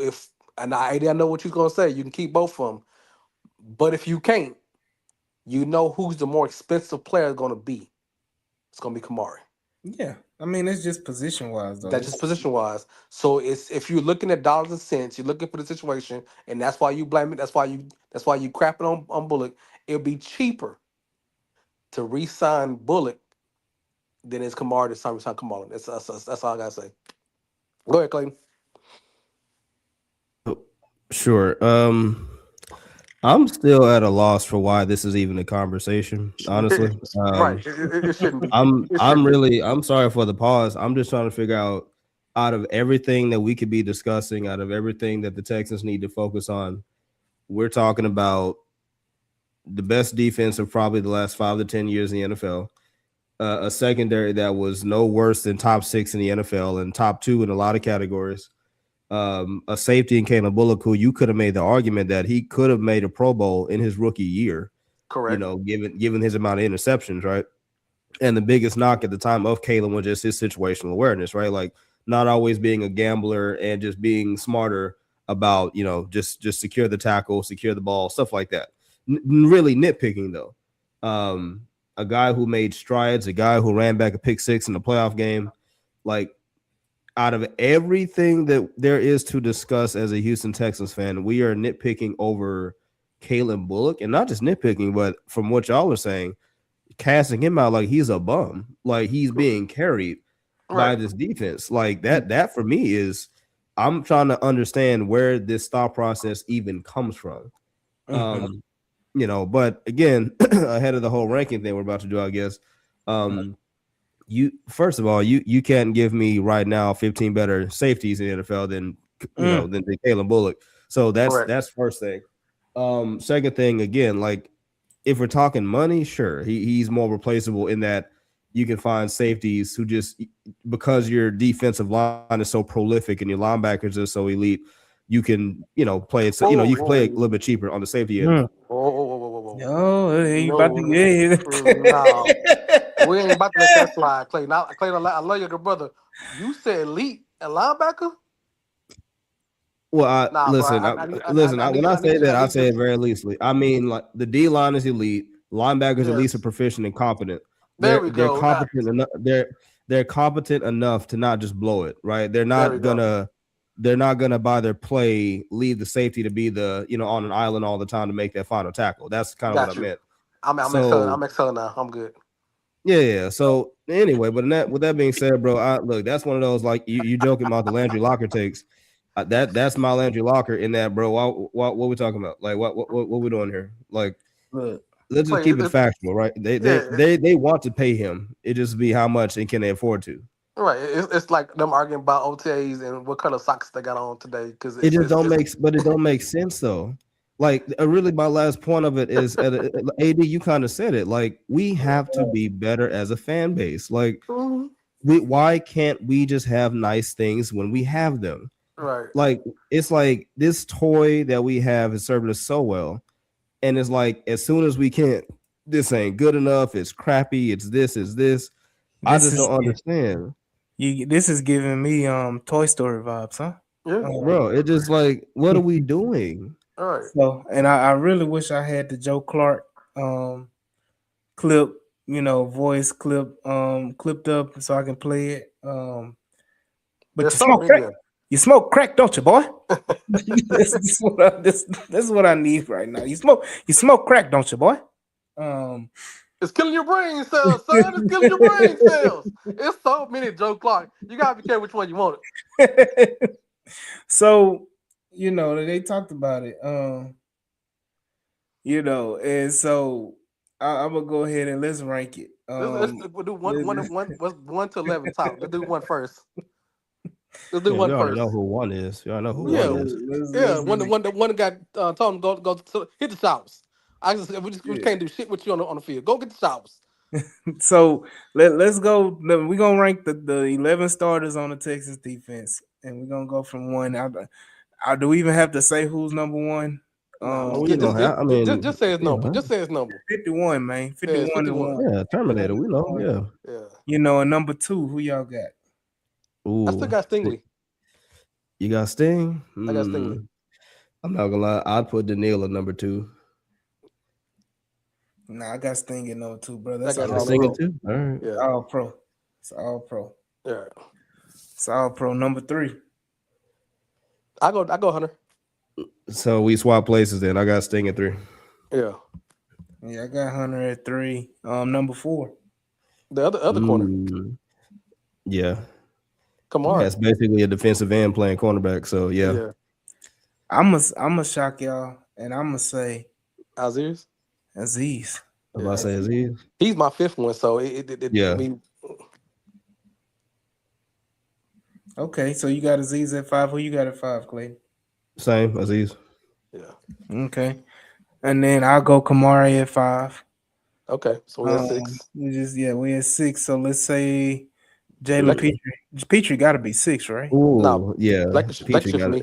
and I know what you're gonna say, you can keep both of them. But if you can't, you know who's the more expensive player going to be. It's going to be Kamari. Yeah, I mean it's just position wise though. That's just position wise. So it's if you're looking at dollars and cents, you're looking for the situation, and that's why you blame it. That's why you crapping on Bullock. It'll be cheaper to re-sign Bullock than it's Kamari to sign Kamara. That's all I gotta say. Go ahead, Clayton. Sure. I'm still at a loss for why this is even a conversation, honestly. Right. It shouldn't be. I'm It I'm shouldn't be. really I'm sorry for the pause. I'm just trying to figure out of everything that we could be discussing, out of everything that the Texans need to focus on, we're talking about the best defense of probably the last 5 to 10 years in the NFL. A secondary that was no worse than top 6 in the NFL and top 2 in a lot of categories. A safety in Caleb Bullock, who you could have made the argument that he could have made a Pro Bowl in his rookie year, Correct. Given his amount of interceptions, right? And the biggest knock at the time of Caleb was just his situational awareness, right? Like not always being a gambler and just being smarter about, just secure the tackle, secure the ball, stuff like that. Really nitpicking though. A guy who made strides, a guy who ran back a pick 6 in the playoff game, like out of everything that there is to discuss as a Houston Texans fan, we are nitpicking over Caleb Bullock, and not just nitpicking, but from what y'all are saying, casting him out like he's a bum, like he's being carried by this defense. Like that for me is, I'm trying to understand where this thought process even comes from. But again, ahead of the whole ranking thing we're about to do, I guess. You first of all, you can't give me right now 15 better safeties in the NFL than than Caleb Bullock. So that's first thing. Second thing, again, like if we're talking money, sure, he's more replaceable in that you can find safeties who just, because your defensive line is so prolific and your linebackers are so elite, you can play it. You can play it a little bit cheaper on the safety end. Whoa. Oh, he No, about to no. We ain't about to let that slide, Clayton. Clayton, I love you, good brother. You said elite and linebacker? Well, Listen. When I say that, I say it very loosely. I mean, like the D line is elite, linebackers at least are proficient and competent. There we go. They're competent enough. They're competent enough to not just blow it, right? They're not gonna by their play leave the safety to be the on an island all the time to make that final tackle. That's kind of what I meant. I'm excelling now. I'm good. Yeah. So anyway, but with that being said, bro, look, that's one of those, like you joking about the Landry Locker takes. That's my Landry Locker in that, bro. What we talking about? Like what we doing here? Like, let's just keep it factual, right? They want to pay him. It just be how much and can they afford to. Right. It's like them arguing about OTAs and what color socks they got on today, because it don't make sense though. Like, really, my last point of it is, AD, you kind of said it. Like, we have to be better as a fan base. Like, why can't we just have nice things when we have them? Right. Like, it's like this toy that we have is serving us so well, and it's like as soon as we can't, this ain't good enough. It's crappy. It's this. I just don't understand. This is giving me Toy Story vibes, huh? Yeah, bro. It's just like, what are we doing? All right. So, and I really wish I had the Joe Clark clip, voice clip clipped up so I can play it. But you smoke crack, don't you, boy? This is what I need right now. You smoke crack, don't you, boy? It's killing your brain cells, son. It's killing your brain cells. It's so many Joe Clark. You gotta be careful which one you want. So, they talked about it. And so I'm gonna go ahead and let's rank it. We'll do one to 11 top. Let's do one first. Let's do Yeah, we one already know first. who one is. We already know who Yeah, one is. yeah. One that got told him go to hit the showers. We can't do shit with you on the field. Go get the showers. So let's go. We're gonna rank the 11 starters on the Texas defense, and we're gonna go from one. Do we even have to say who's number one? Nah, Oh, you don't have. I mean, just say his number. yeah, Just say his number. 51, man. Yeah, it's 51 and 51. 1. yeah, Terminator. We know. Yeah. Yeah. And number 2, who y'all got? I still Ooh, got Stingley. you got Sting. I got Stingley. I'm not gonna lie. I'd put Daniil at number 2. Nah, I got Sting at number 2, bro. That's I got all Sting pro. at 2. All right. Yeah. All pro. It's all pro. Yeah. It's all pro. Number 3. I go Hunter. So we swap places then. I got Sting at 3. Yeah. Yeah, I got Hunter at 3. Number 4. The other corner. Yeah. Kamara. That's basically a defensive end playing cornerback. So yeah. I'm gonna shock y'all, and I'm gonna say Aziz. Aziz. I was about to say Aziz. He's my 5th one, so Yeah. I mean, Okay, so you got Aziz at 5. Who you got at 5, Clay? Same Aziz. yeah. Okay, and then I'll go Kamari at 5. Okay, so we have 6. We at 6. So let's say Jalen Petrie. Petrie got to be 6, right? Ooh, No, yeah. Blankenship for me.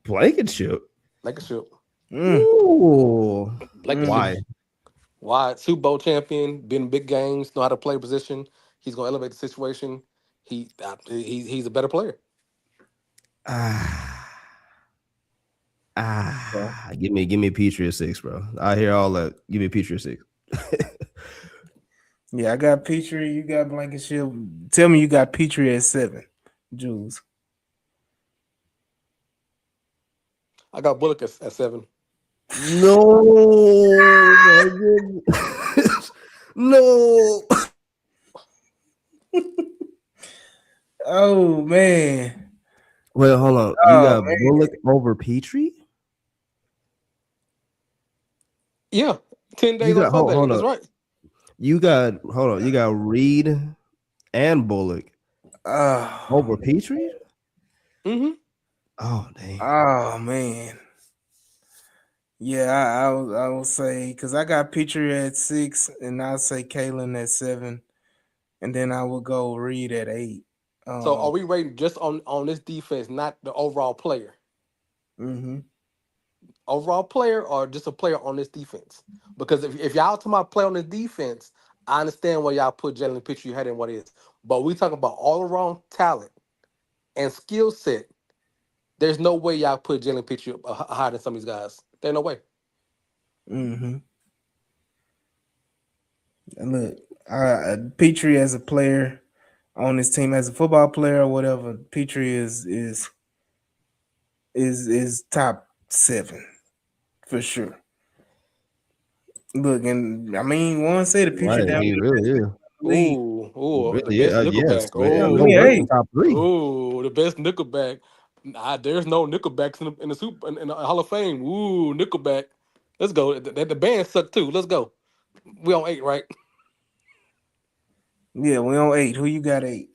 Blankenship. Blankenship. Ooh. Why? Super Bowl champion, been in big games, know how to play position. He's gonna elevate the situation. He's a better player. Give me Petrie at 6, bro. I hear all that. Give me Petrie at 6. Yeah, I got Petrie. You got Blankenship. Tell me you got Petrie at 7, Jules. I got Bullock at 7. No, my goodness. No. Oh man. Well, hold on. You got Bullock over Petrie? Yeah, 10 days on Sunday. Hold That's on. right. You got Reed and Bullock over Petrie? Mm-hmm. Oh dang. Oh man. Yeah, I will say because I got Petrie at 6, and I'll say Kalen at 7, and then I will go Reed at 8. So are we rating just on this defense, not the overall player? Mm-hmm. Overall player or just a player on this defense? Because if y'all talking about play on this defense, I understand why y'all put Jalen Petrie ahead in what is. But we talking about all around talent and skill set. There's no way y'all put Jalen Petrie higher than some of these guys. There's no way. Mm-hmm. And look, Petrie as a player on this team, as a football player or whatever, Petrie is top 7 for sure. Look, and I mean, one said the Petrie Right, down he really is. Ooh, the Really, best yes. nickelback. No worse than top 3. Ooh, the best nickelback. There's no nickelbacks in the Hall of Fame. Ooh, nickelback. Let's go. The band sucked too. Let's go. We on 8, right? Yeah, we on 8. Who you got 8?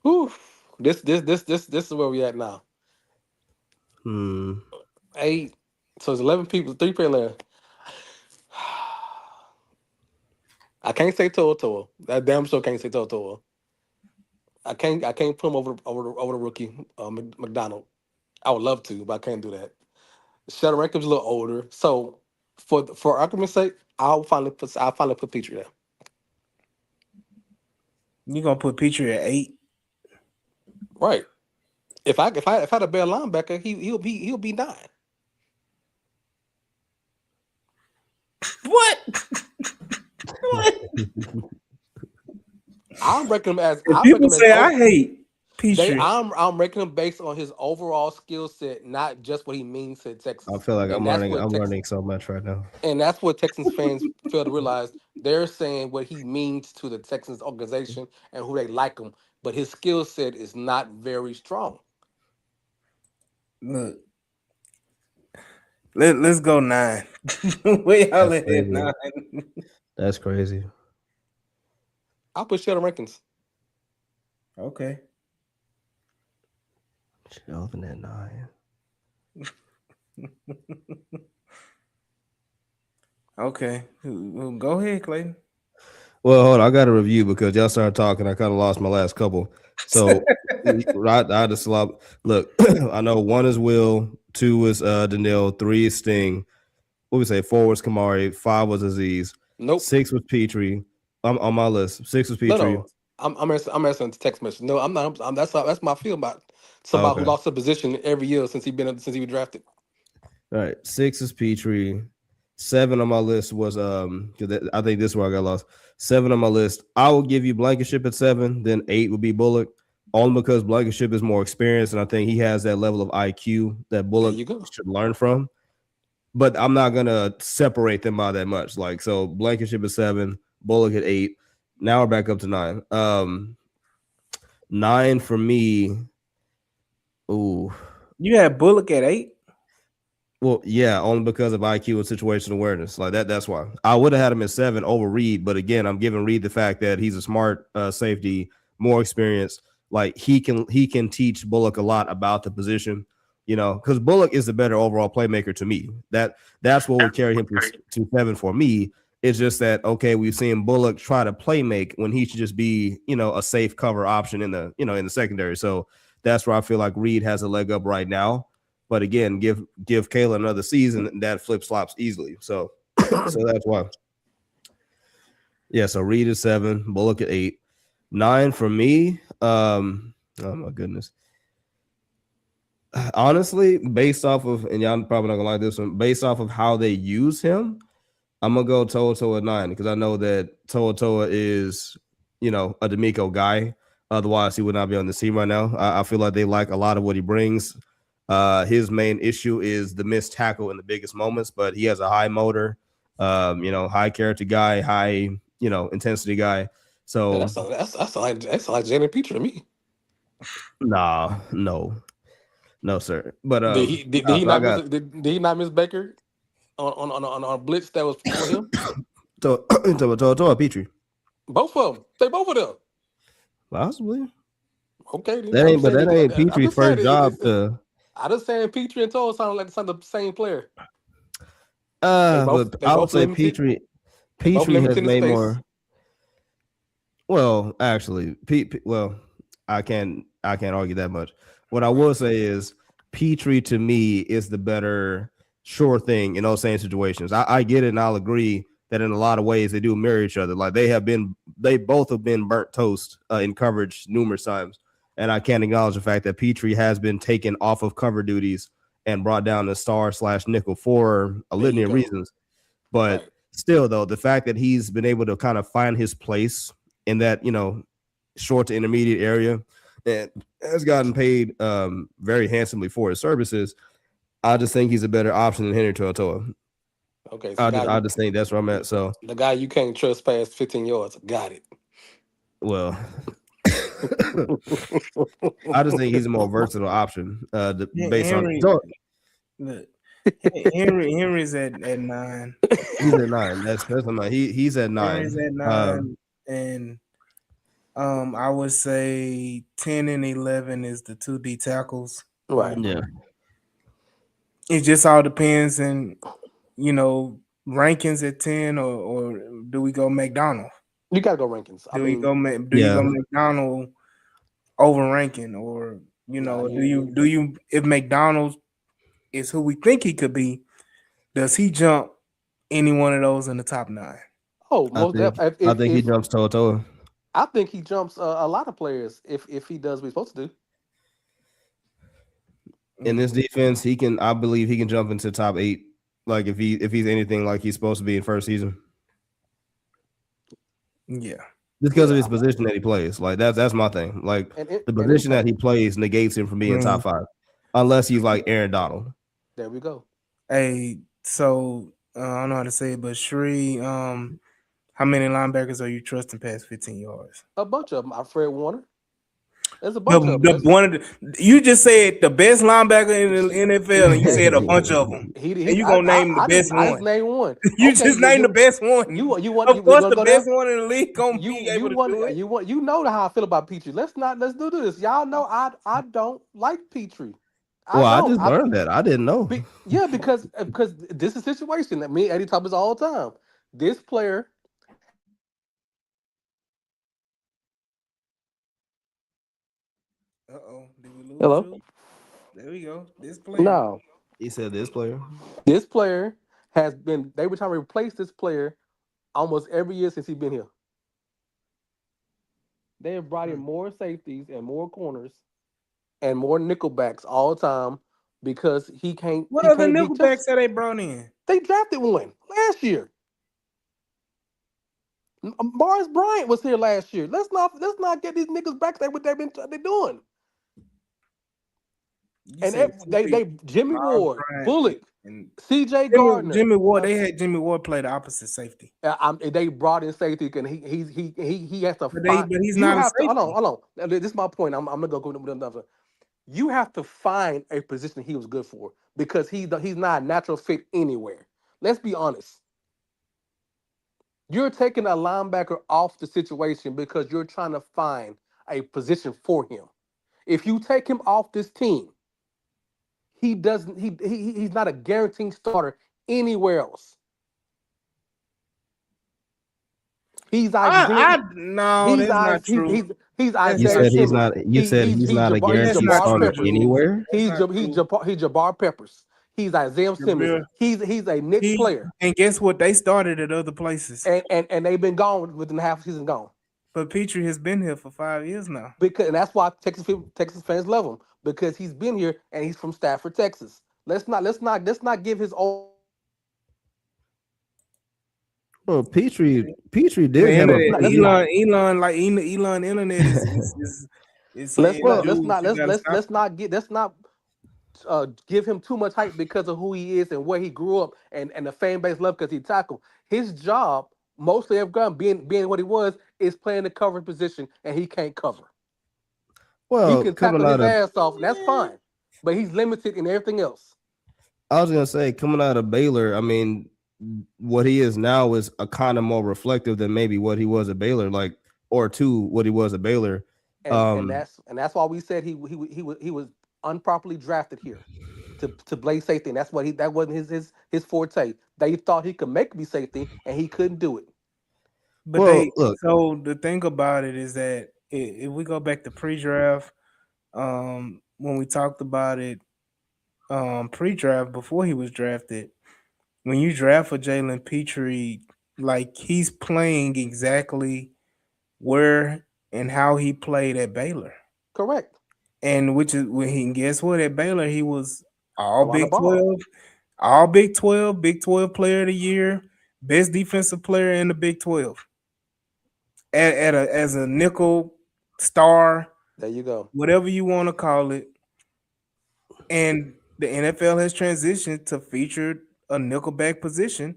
Ooh, this is where we at now. 8. So it's 11 people, 3 player left. I can't say Toa. That damn sure can't say Toa. I can't put him over the rookie McDonald. I would love to, but I can't do that. Sheldon Rankham's a little older, so for argument's sake, I'll finally put Petrie there. You gonna put Petrie at 8? Right. If I had a better linebacker, he'll be 9. What? What? I'll reckon him as People say I hate. Petrie. I'm ranking him based on his overall skill set, not just what he means to I Texas. feel like And that's what I'm learning so much right now. Texans fans fail to realize. They're saying what he means to the Texans organization and who they like him, but his skill set is not very strong. Look, let's go 9. Where y'all That's at crazy. 9? That's crazy. I'll put Sheldon Rankins. Okay. Shelvin at 9. Okay. Go ahead, Clayton. Well, hold on. I got a review because y'all started talking. I kind of lost my last couple. So I just slop. Look, I know 1 is Will, 2 is Daniil, 3 is Sting. What we say? 4 was Kamari, 5 was Aziz, Nope. 6 was Petrie. I'm on my list. 6 was Petrie. No. I'm answering the text message. No, I'm not. That's my feel about somebody who Okay. lost a position every year since he was drafted. All right. 6 is Petrie. 7 on my list was 'cause I think this is where I got lost. 7 on my list. I will give you Blankenship at 7. Then 8 would be Bullock, only because Blankenship is more experienced, and I think he has that level of IQ that Bullock you go. should learn from. But I'm not gonna separate them by that much. Like, so Blankenship at 7, Bullock at 8. Now we're back up to 9. 9 for me. Ooh. You had Bullock at 8? Well, yeah, only because of IQ and situational awareness. Like that's why. I would have had him at 7 over Reed, but again, I'm giving Reed the fact that he's a smart safety, more experienced. Like he can teach Bullock a lot about the position, because Bullock is the better overall playmaker to me. That's what would carry him to 7 for me. It's just that, okay, we've seen Bullock try to play make when he should just be, a safe cover option in the secondary. So that's where I feel like Reed has a leg up right now. But again, give Kayla another season, that flip flops easily. So that's why. Yeah, so Reed is 7, Bullock at 8. 9 for me. Oh my goodness. Honestly, based off of, and y'all probably not gonna like this one, based off of how they use him, I'm gonna go Toa at 9 because I know that Toa is, a D'Amico guy. Otherwise, he would not be on the team right now. I feel like they like a lot of what he brings. His main issue is the missed tackle in the biggest moments, but he has a high motor, high character guy, high, intensity guy. So that's like Jaden Petrie to me. nah, no, sir. But Did he not miss Baker on a blitz that was for him? to Petrie. Both of them. They both of them. Possibly. Okay, then. That ain't Petrie's first job to. I just saying Petrie and Toa sound like the same player. But I would say Petrie has made more. Well, actually, I can't argue that much. What I will say is Petrie to me is the better sure thing in those same situations. I get it, and I'll agree that in a lot of ways they do mirror each other. Like they both have been burnt toast in coverage numerous times. And I can't acknowledge the fact that Petrie has been taken off of cover duties and brought down to star/nickel for a litany of reasons. But still, though, the fact that he's been able to kind of find his place in that, short to intermediate area and has gotten paid very handsomely for his services, I just think he's a better option than Henry To'oTo'o. Okay, so I just think that's where I'm at. So the guy you can't trust past 15 yards, got it. Well, I just think he's a more versatile option based Henry, on. Look, Henry's at 9. He's at 9. That's my. He's at 9. Henry's at 9, and I would say 10 and 11 is the 2 D tackles. Right. Yeah. It just all depends, and rankings at 10, or do we go McDonald? You gotta go Rankins. You go McDonald over ranking, or do you if McDonald is who we think he could be, does he jump any one of those in the top 9? Oh, I think he jumps To'oTo'o. I think he jumps a lot of players if he does what he's supposed to do. In this defense, I believe he can jump into top 8. Like if he's anything like he's supposed to be in first season. Yeah. just because of his position that he plays. Like that's my thing. Like and the and position that impact. he plays negates him from being top 5, unless he's like Aaron Donald. There we go. Hey, so I don't know how to say it, but Shree, how many linebackers are you trusting past 15 yards? A bunch of them. Fred Warner. There's a bunch of them. You just said the best linebacker in the NFL, and you Hey, said a bunch of them, and you gonna name the best I just one. named one. You Okay, just named the best one. Of course, wanna the go there? best one in the league gonna be able to do it. You know how I feel about Petrie. Let's do this. Y'all know I don't like Petrie. I Well, I don't. just learned that. I didn't know. Because this is a situation that me and Eddie talk about all the time. This player. Did we lose Hello. you? There we go. This player. No. He said this player. This player has been. They were trying to replace this player almost every year since he's been here. They have brought in more safeties and more corners and more nickelbacks all the time because he can't. What He other can't be nickelbacks touched. have they brought in? They drafted one last year. Morris Bryant was here last year. Let's not get these niggas back there what they've been doing. You And said they Jimmy Miles Ward, Bryant Bullock, and C.J. Gardner. Jimmy Ward. They had Jimmy Ward play the opposite safety, They brought in safety, and he has to but find. he's You not a have to safety. hold on. This is my point. I'm gonna go with another. You have to find a position he was good for because he's not a natural fit anywhere. Let's be honest. You're taking a linebacker off the situation because you're trying to find a position for him. If you take him off this team, he doesn't. He's not a guaranteed starter anywhere else. He's Isaiah. No, that's not true. He's That's You Isaiah not said he's true. Simmons. not. You said he's not a He's That's guaranteed not Jabbar true, starter Peppers. Jules. anywhere. That's not true. He's Jabbar Peppers. He's Isaiah Simmons. Jabril, He's a Knicks player, and guess what? They started at other places, and they've been gone within half season gone. but Petrie has been here for 5 years now. And that's why Texas fans love him because he's been here and he's from Stafford, Texas. Let's not give his old. Well, Petrie did The have a internet, pretty good. Elon internet is saying, Well, dude, you gotta stop. Let's not give him too much hype because of who he is and where he grew up and the fan base love because he tackled. His job, mostly of gun being what he was, is playing the cover position and he can't cover. Well, He can tackle his ass off, and that's fine. But he's limited in everything else. I was gonna say, coming out of Baylor, I mean, what he is now is a kind of more reflective than maybe what he was at Baylor, what he was at Baylor. And that's why we said he was improperly drafted here to play safety, and that wasn't his forte. They thought he could make me safety, and he couldn't do it. But so the thing about it is that if we go back to pre-draft, when we talked about it, pre-draft before he was drafted, when you draft for Jalen Petrie, like he's playing exactly where and how he played at Baylor. Correct. And guess what? At Baylor, he was all Big 12, Big 12 player of the year, best defensive player in the Big 12. As a nickel star, there you go. Whatever you want to call it. And the NFL has transitioned to feature a nickelback position.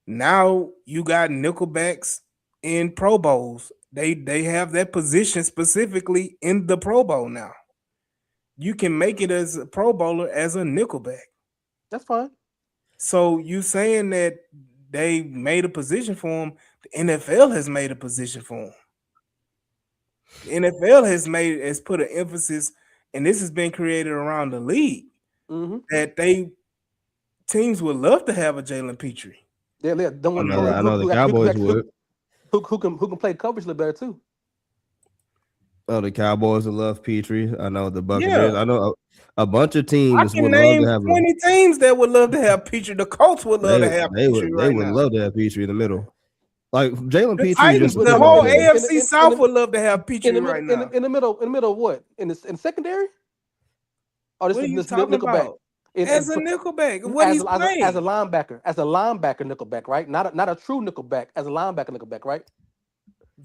Now you got nickelbacks in Pro Bowls. They have that position specifically in the Pro Bowl now. You can make it as a Pro Bowler as a nickelback. That's fine. So you saying that they made a position for him? The NFL has made a position for him. The NFL has put an emphasis, and this has been created around the league, that teams would love to have a Jalen Petrie. Yeah, I know the Cowboys would. Who can play coverage a little better too? Oh, the Cowboys would love Petrie. I know the Buccaneers. I know a bunch of teams would love to have 20 teams that would love to have Petrie. The Colts would love to have Petrie. They would love to have Petrie in the middle. Like Jalen Petrie, Titans, the whole AFC South would love to have Petrie right now. In the middle of what? In the secondary? Or this is talking about? As a nickelback, what he's playing as a linebacker, nickelback, right? Not a true nickelback, as a linebacker nickelback, right?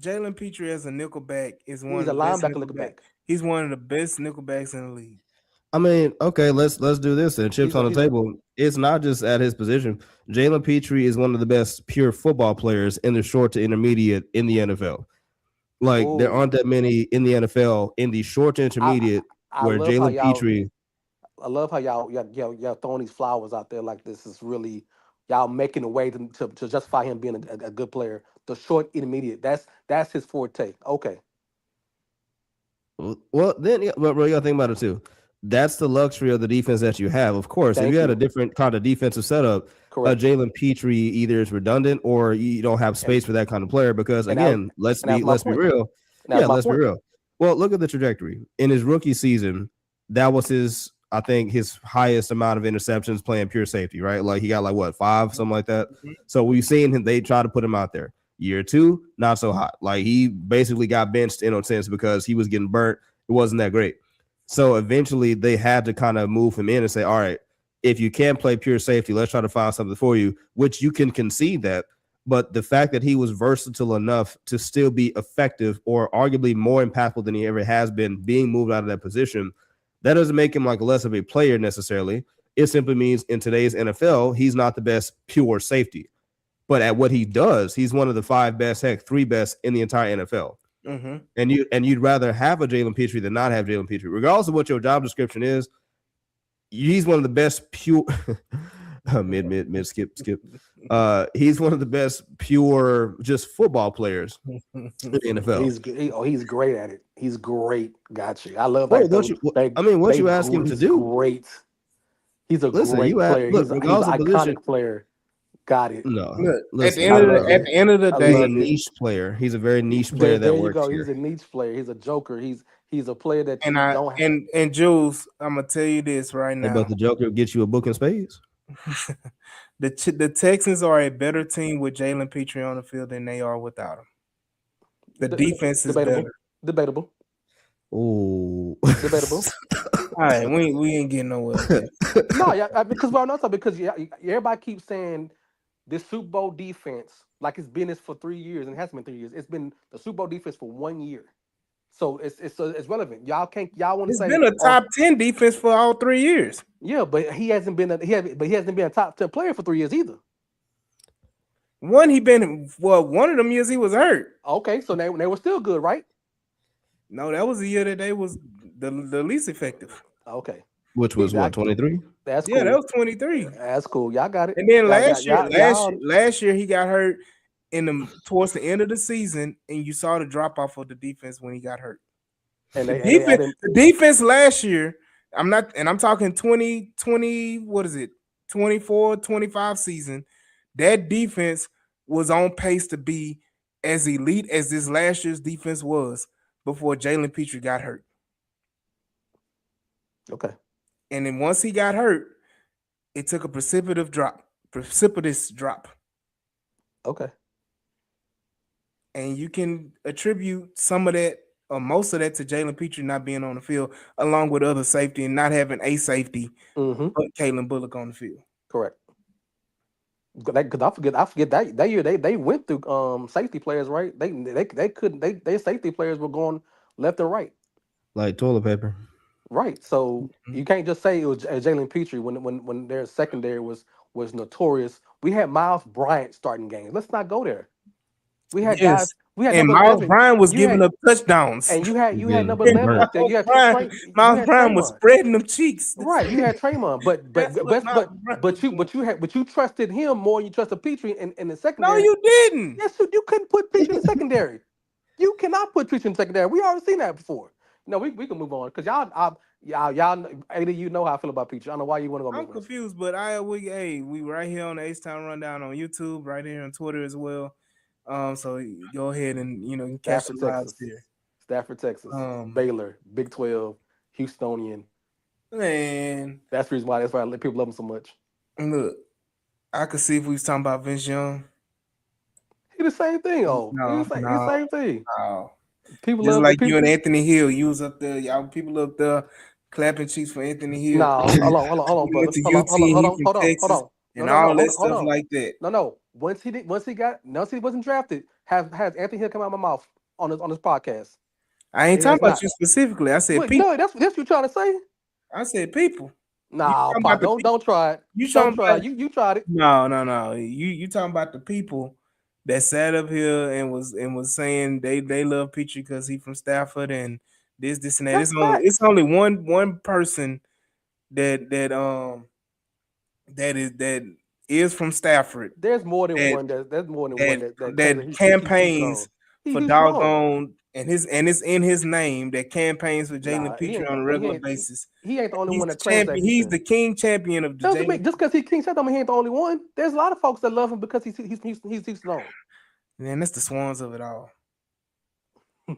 Jalen Petrie as a nickelback is one He's of a the best linebacker nickelback. nickelback. He's one of the best nickelbacks in the league. I mean, okay, let's do this and chips on the table. It's not just at his position. Jalen Petrie is one of the best pure football players in the short to intermediate in the NFL. Like there aren't that many in the NFL in the short to intermediate I where love how Jalen y'all. Petrie. I love how y'all throwing these flowers out there like this is really y'all making a way to justify him being a good player. The short intermediate, that's his forte. Okay, Well, then, but bro, you gotta think about it too. That's the luxury of the defense that you have. Of course, if you had a different kind of defensive setup, correct. Jalen Petrie either is redundant or you don't have space for that kind of player. Because again, let's be real. Yeah, let's be real. Well, look at the trajectory in his rookie season. That was his, I think, his highest amount of interceptions playing pure safety. Right, like he got like what 5, something like that. So we've seen him. They try to put him out there. Year 2, not so hot. Like he basically got benched in a sense because he was getting burnt. It wasn't that great. So eventually they had to kind of move him in and say, all right, if you can't play pure safety, let's try to find something for you, which you can concede that. But the fact that he was versatile enough to still be effective or arguably more impactful than he ever has been being moved out of that position, that doesn't make him like less of a player necessarily. It simply means in today's NFL, he's not the best pure safety. But at what he does, he's one of the 5 best, heck, 3 best in the entire NFL. And you'd rather have a Jalen Petrie than not have Jalen Petrie, regardless of what your job description is. He's one of the best pure mid skip. He's one of the best pure just football players in the NFL. He's great at it. He's great. Gotcha. I love that. What you ask him to do? Great. He's a great player. He's an iconic player. Got it. No. At the end of the day, he's a niche player. He's a very niche player. There you go. He's a niche player. He's a joker. He's a player that you don't have. And Jules, I'm gonna tell you this right now. But the Joker gets you a book in spades. The Texans are a better team with Jalen Petrie on the field than they are without him. The defense is better. Debatable. Oh, debatable. All right, we ain't getting nowhere. No, yeah, because everybody keeps saying this Super Bowl defense, like it's been this for 3 years, and it hasn't been 3 years. It's been the Super Bowl defense for 1 year, so it's relevant. Y'all want to say it's been a top 10 defense for all 3 years. Yeah, but he hasn't been a top 10 player for 3 years either. One of them years he was hurt. Okay, so they were still good, right? No, that was the year that they was the least effective. Okay. Which was what, 23? That's cool. Yeah, that was 23. That's cool. Y'all got it. And then last year he got hurt towards the end of the season, and you saw the drop off of the defense when he got hurt. And the defense last year, I'm talking 2020, what is it? 24, 25 season. That defense was on pace to be as elite as this last year's defense was before Jalen Petrie got hurt. Okay. And then once he got hurt, it took a precipitous drop. Okay. And you can attribute some of that or most of that to Jalen Petrie not being on the field, along with other safety and not having a safety, but Kalen Bullock on the field. Correct. Because I forget that year they went through safety players, right? They couldn't they safety players were going left and right, like toilet paper. Right. So you can't just say it was Jalen Petrie when their secondary was notorious. We had Miles Bryant starting games. Let's not go there. We had guys. We had and Miles Bryant was giving up touchdowns. And you had number 11 out there. You had Miles Bryant was spreading them cheeks. Right. You had Draymond, but you trusted him more than you trusted Petrie in the secondary. No, you didn't. Yes, you couldn't put Petrie in the secondary. You cannot put Petrie in the secondary. We already seen that before. No, we can move on because y'all, AD, you know how I feel about Petrie. I don't know why you want to go. I'm confused, but we right here on the H-Town Rundown on YouTube, right here on Twitter as well. So go ahead and catch the lives here. Stafford, Texas, Baylor, Big 12, Houstonian. Man, that's the reason why people love him so much. Look, I could see if we was talking about Vince Young. He the same thing, the same thing. No. People just love like you and Anthony Hill. You was up there, y'all people up there clapping cheeks for Anthony Hill. No, hold on, brother. Hold on. And all that stuff like that. No. Once he wasn't drafted, Has Anthony Hill come out of my mouth on this podcast? I ain't It talking has about not. you specifically. I said What? people. No, that's what you trying to say. I said people. You Nah, talking Pop, about the people? don't try it. You Don't talking try about it. You tried it. no. You talking about the people that sat up here and was saying they love Petrie because he from Stafford and this and that. That's It's facts. only one person that that is from Stafford There's more than that one. There's more than one that that that He's Houston on. campaigns He's for Houston on. doggone and it's in his name that campaigns for Jalen Nah, Petrie on a regular he, basis. he ain't the only He's one the that claims champion. that He's Houston. the king champion of the Doesn't Jalen. make just because he King Shaq, I mean he ain't the only one. There's a lot of folks that love him because he's Houston on. Man, that's the swans of it all. I'm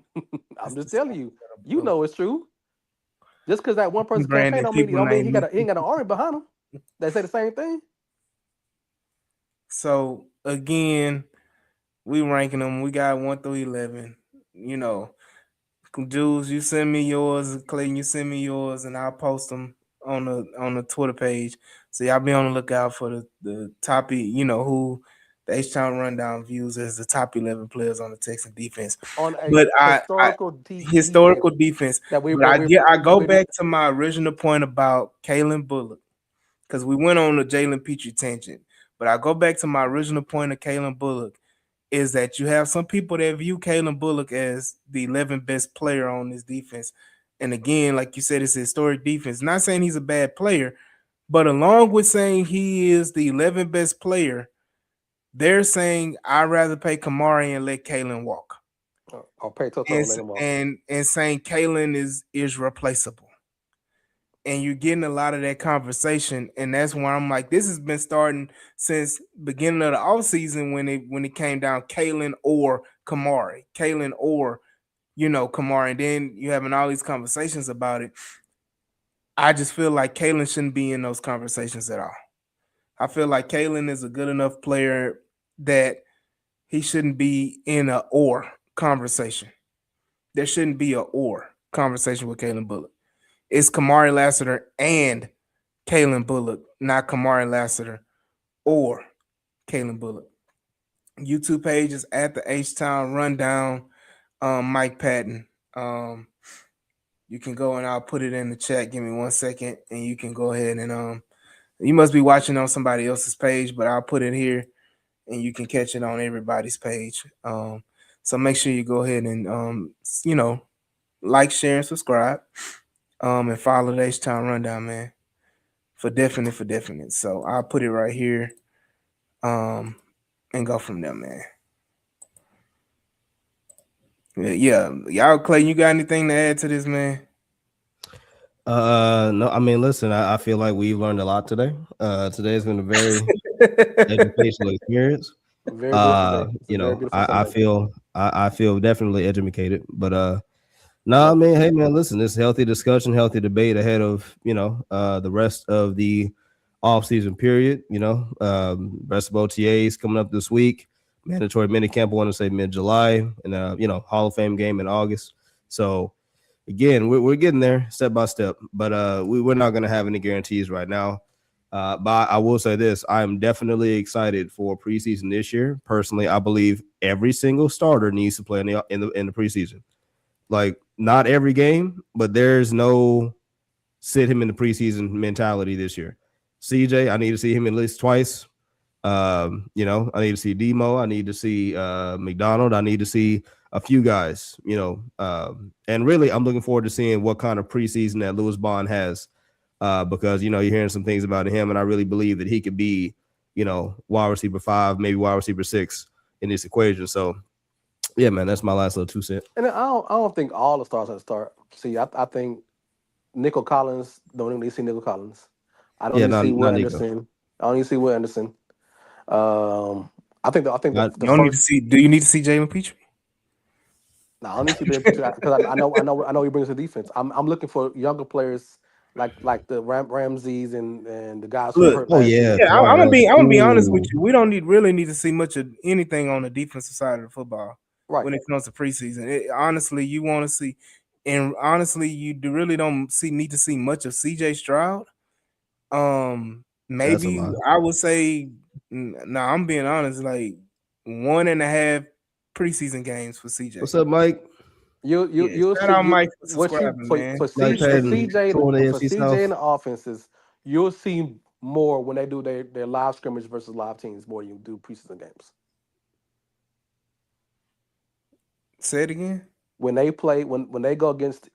That's just the telling swans you. You of it. know it's true. Just because that one person campaign Branding don't people mean name. he ain't got an army behind him. They say the same thing. So again, we ranking them. We got 1 through 11. You know, Jules, you send me yours. Clayton, you send me yours, and I'll post them on the Twitter page. So y'all be on the lookout for the top. You know who the H-Town Rundown views as the top 11 players on the Texas defense. On a But I historical defense historical defense. that But I go we back to my original point about Kalen Bullock because we went on the Jalen Petrie tangent. But I go back to my original point of Kalen Bullock is that you have some people that view Kalen Bullock as the 11th best player on this defense. And again, like you said, it's a historic defense. Not saying he's a bad player, but along with saying he is the 11th best player, they're saying I'd rather pay Kamari and let Kalen walk. I'll pay Toto And and let him off. and saying Kalen is replaceable. And you're getting a lot of that conversation, and that's why I'm like, this has been starting since beginning of the offseason when it came down Kalen or Kamari, Kamari, and then you having all these conversations about it. I just feel like Kalen shouldn't be in those conversations at all. I feel like Kalen is a good enough player that he shouldn't be in a or conversation. There shouldn't be a or conversation with Kalen Bullock. It's Kamari Lassiter and Kalen Bullock, not Kamari Lassiter or Kalen Bullock. YouTube page is at the H-Town Rundown. Mike Patton. You can go and I'll put it in the chat. Give me 1 second, and you can go ahead and you must be watching on somebody else's page, but I'll put it here, and you can catch it on everybody's page. So make sure you go ahead and like, share, and subscribe. And follow the H-Town Rundown, man. For definite. So I'll put it right here. And go from there, man. Yeah. Y'all, Clay, you got anything to add to this, man? No, I mean, listen, I feel like we've learned a lot today. Today's been a very educational experience. Very good today. It's a You very know, beautiful Sunday. I feel definitely educated, but no, I mean, hey man, listen, it's healthy discussion, healthy debate ahead of the rest of the off-season period. Rest of OTAs coming up this week. Mandatory minicamp, I want to say mid-July, and Hall of Fame game in August. So again, we're getting there step by step, but we're not going to have any guarantees right now. But I will say this: I'm definitely excited for preseason this year. Personally, I believe every single starter needs to play in the preseason. Like, not every game, but there's no sit him in the preseason mentality this year. CJ, I need to see him at least twice. I need to see Demo. I need to see McDonald. I need to see a few guys, and really I'm looking forward to seeing what kind of preseason that Lewis Bond has, because, you're hearing some things about him, and I really believe that he could be, wide receiver 5, maybe wide receiver 6 in this equation. So yeah, man, that's my last little 2 cents. And I don't think all the stars have to start. See, I think Nico Collins, don't even need to see Nico Collins. I don't need to see Will not Nico. Anderson. I don't need to see Will Anderson. I think the You don't need to first. see. Do you need to see Jalen Petrie? No, I don't need to see Jalen Petrie because I know he brings the defense. I'm looking for younger players like the Ramses and the guys who were Look, hurt Oh last yeah, year. yeah, I'm gonna be honest with Ooh. you. We don't really need to see much of anything on the defensive side of the football Right. when it comes to preseason. Honestly, you want to see, and honestly, really don't need to see much of CJ Stroud. That's a Maybe lie. I would say, no, I'm being honest, like 1.5 preseason games for CJ. What's up, Mike? You'll Shout see out Mike for what you subscribing, man. Mike For Patton, CJ touring the for AFC CJ and South. the offenses. You'll see more when they do their live scrimmage versus live teams more than you do preseason games. Say it again. When they play when they go against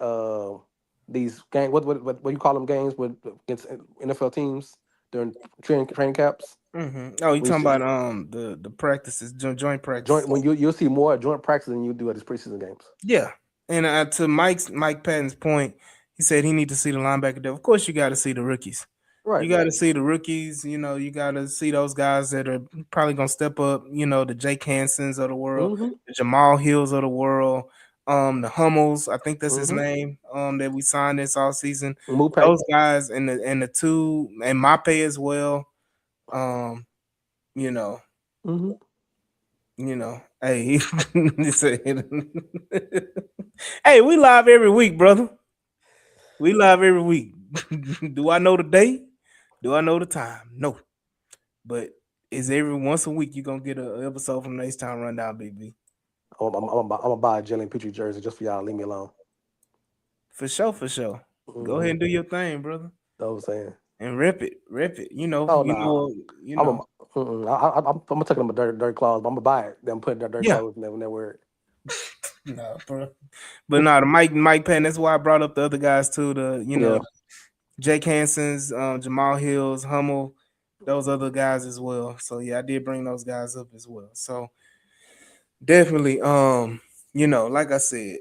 these games, what you call them games with against NFL teams during training camps. Oh, you When you talking see about the practices, joint practices? when you'll see more joint practice than you do at these preseason games. Yeah, and to Mike Patton's point, he said he need to see the linebacker depth. Of course, you got to see the rookies. Right. You got to see the rookies. You know, you got to see those guys that are probably gonna step up. You know, the Jake Hansons of the world, the Jamal Hills of the world, the Hummels. I think that's his name. That we signed this all season. Those guys and the two and Mape as well. You know. You know, hey, hey, we live every week, brother. We live every week. Do I know the day? Do I know the time? No. But is every once a week you're gonna get an episode from Next Time Rundown, BB? I'm gonna buy a Jalen Petrie jersey just for y'all. Leave me alone. For sure. Go ahead and do your thing, brother. That's what I'm saying. And rep it. You know, I'm gonna take them a dirt claws, but I'm gonna buy it. Then put their dirt claws when they wear it. Nah, bro. But the Mike Patton, that's why I brought up the other guys too. Jake Hanson's, Jamal Hills, Hummel, those other guys as well. So yeah, I did bring those guys up as well. So definitely, like I said,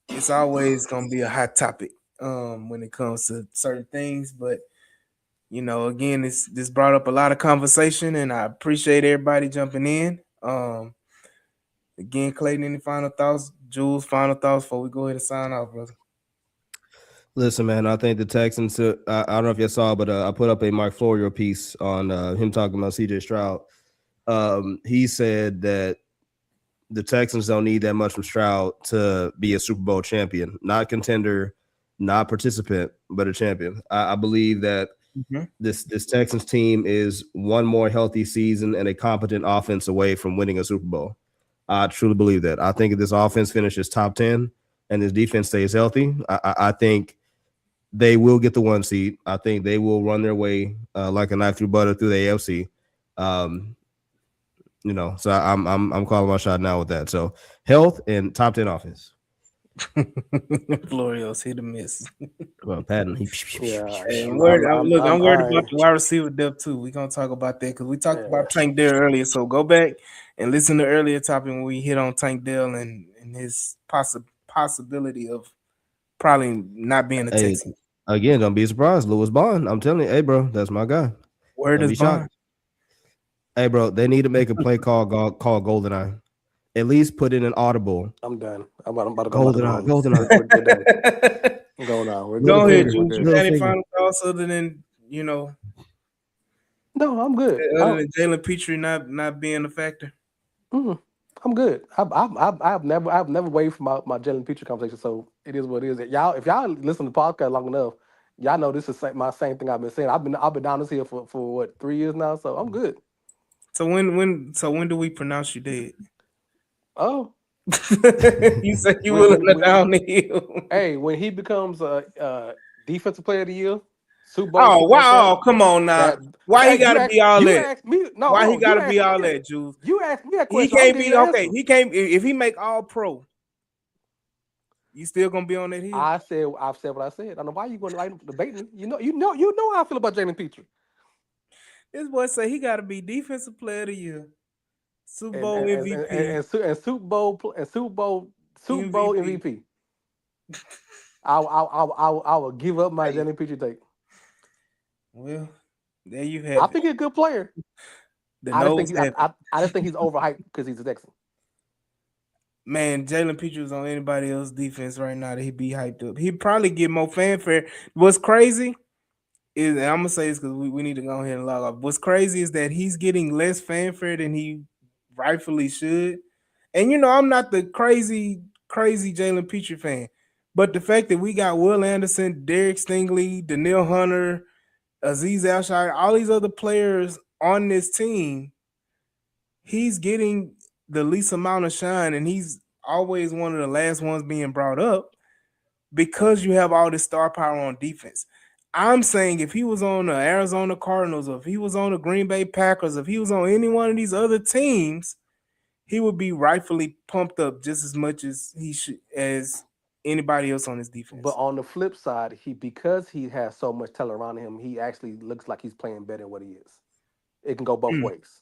it's always gonna be a hot topic when it comes to certain things. But again, this brought up a lot of conversation, and I appreciate everybody jumping in. Again, Clayton, any final thoughts? Jules, final thoughts before we go ahead and sign off, brother? Listen, man, I think the Texans, I don't know if you saw, but I put up a Mark Florio piece on him talking about CJ Stroud. He said that the Texans don't need that much from Stroud to be a Super Bowl champion, not contender, not participant, but a champion. I believe that this Texans team is one more healthy season and a competent offense away from winning a Super Bowl. I truly believe that. I think if this offense finishes top 10 and this defense stays healthy, I think they will get the 1 seed. I think they will run their way like a knife through butter through the AFC. So I'm calling my shot now with that. So health and top 10 offense. Florio's hit or miss. Well, Patton. I'm worried about the wide receiver depth too. We're gonna talk about that because we talked about Tank Dell earlier. So go back and listen to earlier topic when we hit on Tank Dell and his possibility of probably not being a Texan. Again, don't be surprised. Louis Bond. I'm telling you, hey bro, that's my guy. Word is Bond. Hey bro, they need to make a play called GoldenEye. At least put in an audible. I'm done. I'm about to go. GoldenEye. I'm going on. Go ahead, Jules. Any final thoughts other than No, I'm good. Other than Jalen Petrie not being a factor. I'm good. I've never waved from my Jalen Petrie conversation, so it is what it is. If y'all listen to the podcast long enough, y'all know this is my same thing I've been saying. I've been down this hill for what 3 years now, so I'm good. So when do we pronounce you dead? Oh, you said you willing to down the hill. Hey, when he becomes a defensive player of the year, Super Bowl. Oh wow! Come on now. Why he gotta be all that? Why he gotta be all that, Jules? You asked me a question. He can't be okay. He can't if he make all pro. You still gonna be on that hill? I've said what I said. I don't know why you going to debate me. You know how I feel about Jalen Petrie. This boy say he got to be defensive player of the year, Super Bowl MVP, and Super Bowl MVP. I will give up my Jalen Petrie take. Well, there you have it. I think he's a good player. I just think he's overhyped because he's a Texan. Man, Jalen Petrie was on anybody else's defense right now that he'd be hyped up. He'd probably get more fanfare. What's crazy is, and I'm gonna say this because we need to go ahead and log off. What's crazy is that he's getting less fanfare than he rightfully should. And I'm not the crazy Jalen Petrie fan, but the fact that we got Will Anderson, Derek Stingley, Daniil Hunter, Azeez Al-Shaair, all these other players on this team, he's getting the least amount of shine, and he's always one of the last ones being brought up because you have all this star power on defense. I'm saying if he was on the Arizona Cardinals, or if he was on the Green Bay Packers, if he was on any one of these other teams, he would be rightfully pumped up just as much as he should as anybody else on his But defense. on the flip side, because he has so much talent around him, he actually looks like he's playing better than what he is. It can go both Mm, ways.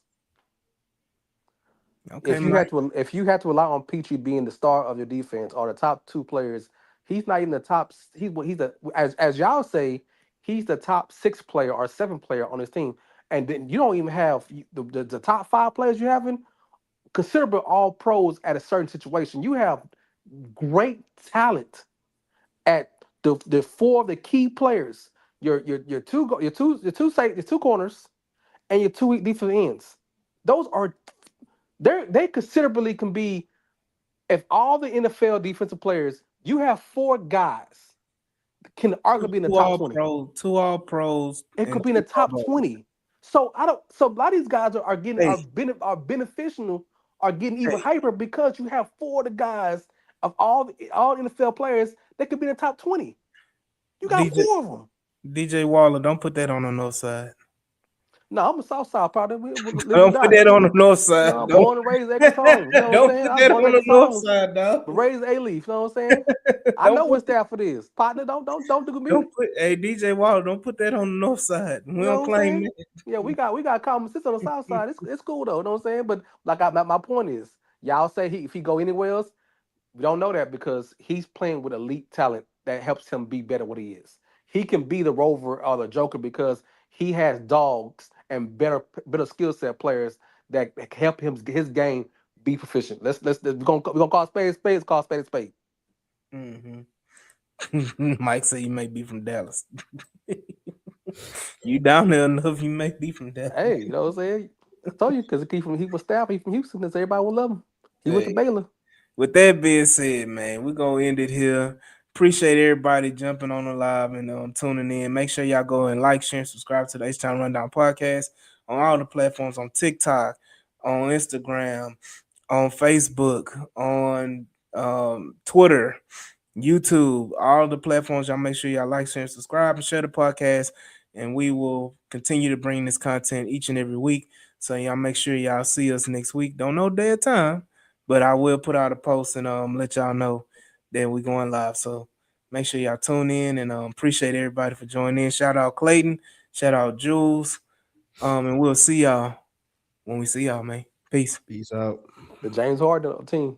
okay, Mike. If you had to rely on Petrie being the star of your defense or the top two players, he's not even the top. He's the as y'all say, he's the top 6 player or 7 player on his team, and then you don't even have the top 5 players you have in considerable all pros at a certain situation. You have great talent at the 4 of the key players. Your two corners and your 2 defensive ends. Those are they considerably can be, if all the NFL defensive players, you have 4 guys can arguably be in the Two top all 20. pros, 2 all pros, It and could be in the 2 all top pros. 20. So I don't. So a lot of these guys are getting Hey, are beneficial, are getting even hey, hyper because you have 4 of the guys of all NFL players that could be in the top 20. You got DJ 4 of them. DJ Waller, don't put that on the north side. No, I'm a Southside product. We live and Don't put die. that on the north side. No, Don't born and raised Eccles Holmes. You know what I'm don't saying? put I'm that born on in the Eccles north Holmes, side, dog. but raised A-Leaf. You know what I'm saying? I Don't know put what Stafford is. Partner, don't do me. hey DJ Waller, don't put that on the north side. We You don't know what I'm claim saying? that. Yeah, we got common sense on the South Side. It's cool though. You know what I'm saying? But like my point is, y'all say if he go anywhere else, we don't know that because he's playing with elite talent that helps him be better what he is. He can be the rover or the joker because he has dogs and better skill set players that help him his game be proficient. We're gonna call spades spades, call spade spade. Hmm. Mike said you may be from Dallas. You down there enough, you may be from Dallas. Hey, you know what I'm saying? I told you because he was staff, he from Houston, because everybody will love him. He went to Hey, Baylor. with that being said, man, we're gonna end it here. Appreciate everybody jumping on the live and tuning in. Make sure y'all go and like, share, and subscribe to the H Town Rundown podcast on all the platforms, on TikTok, on Instagram, on Facebook, on Twitter, YouTube, all the platforms. Y'all make sure y'all like, share, and subscribe, and share the podcast. And we will continue to bring this content each and every week. So y'all make sure y'all see us next week. Don't know day or time, but I will put out a post and let y'all know that we're going live. So make sure y'all tune in and appreciate everybody for joining in. Shout out Clayton, shout out Jules. And we'll see y'all when we see y'all, man. Peace. Peace out. The James Harden team.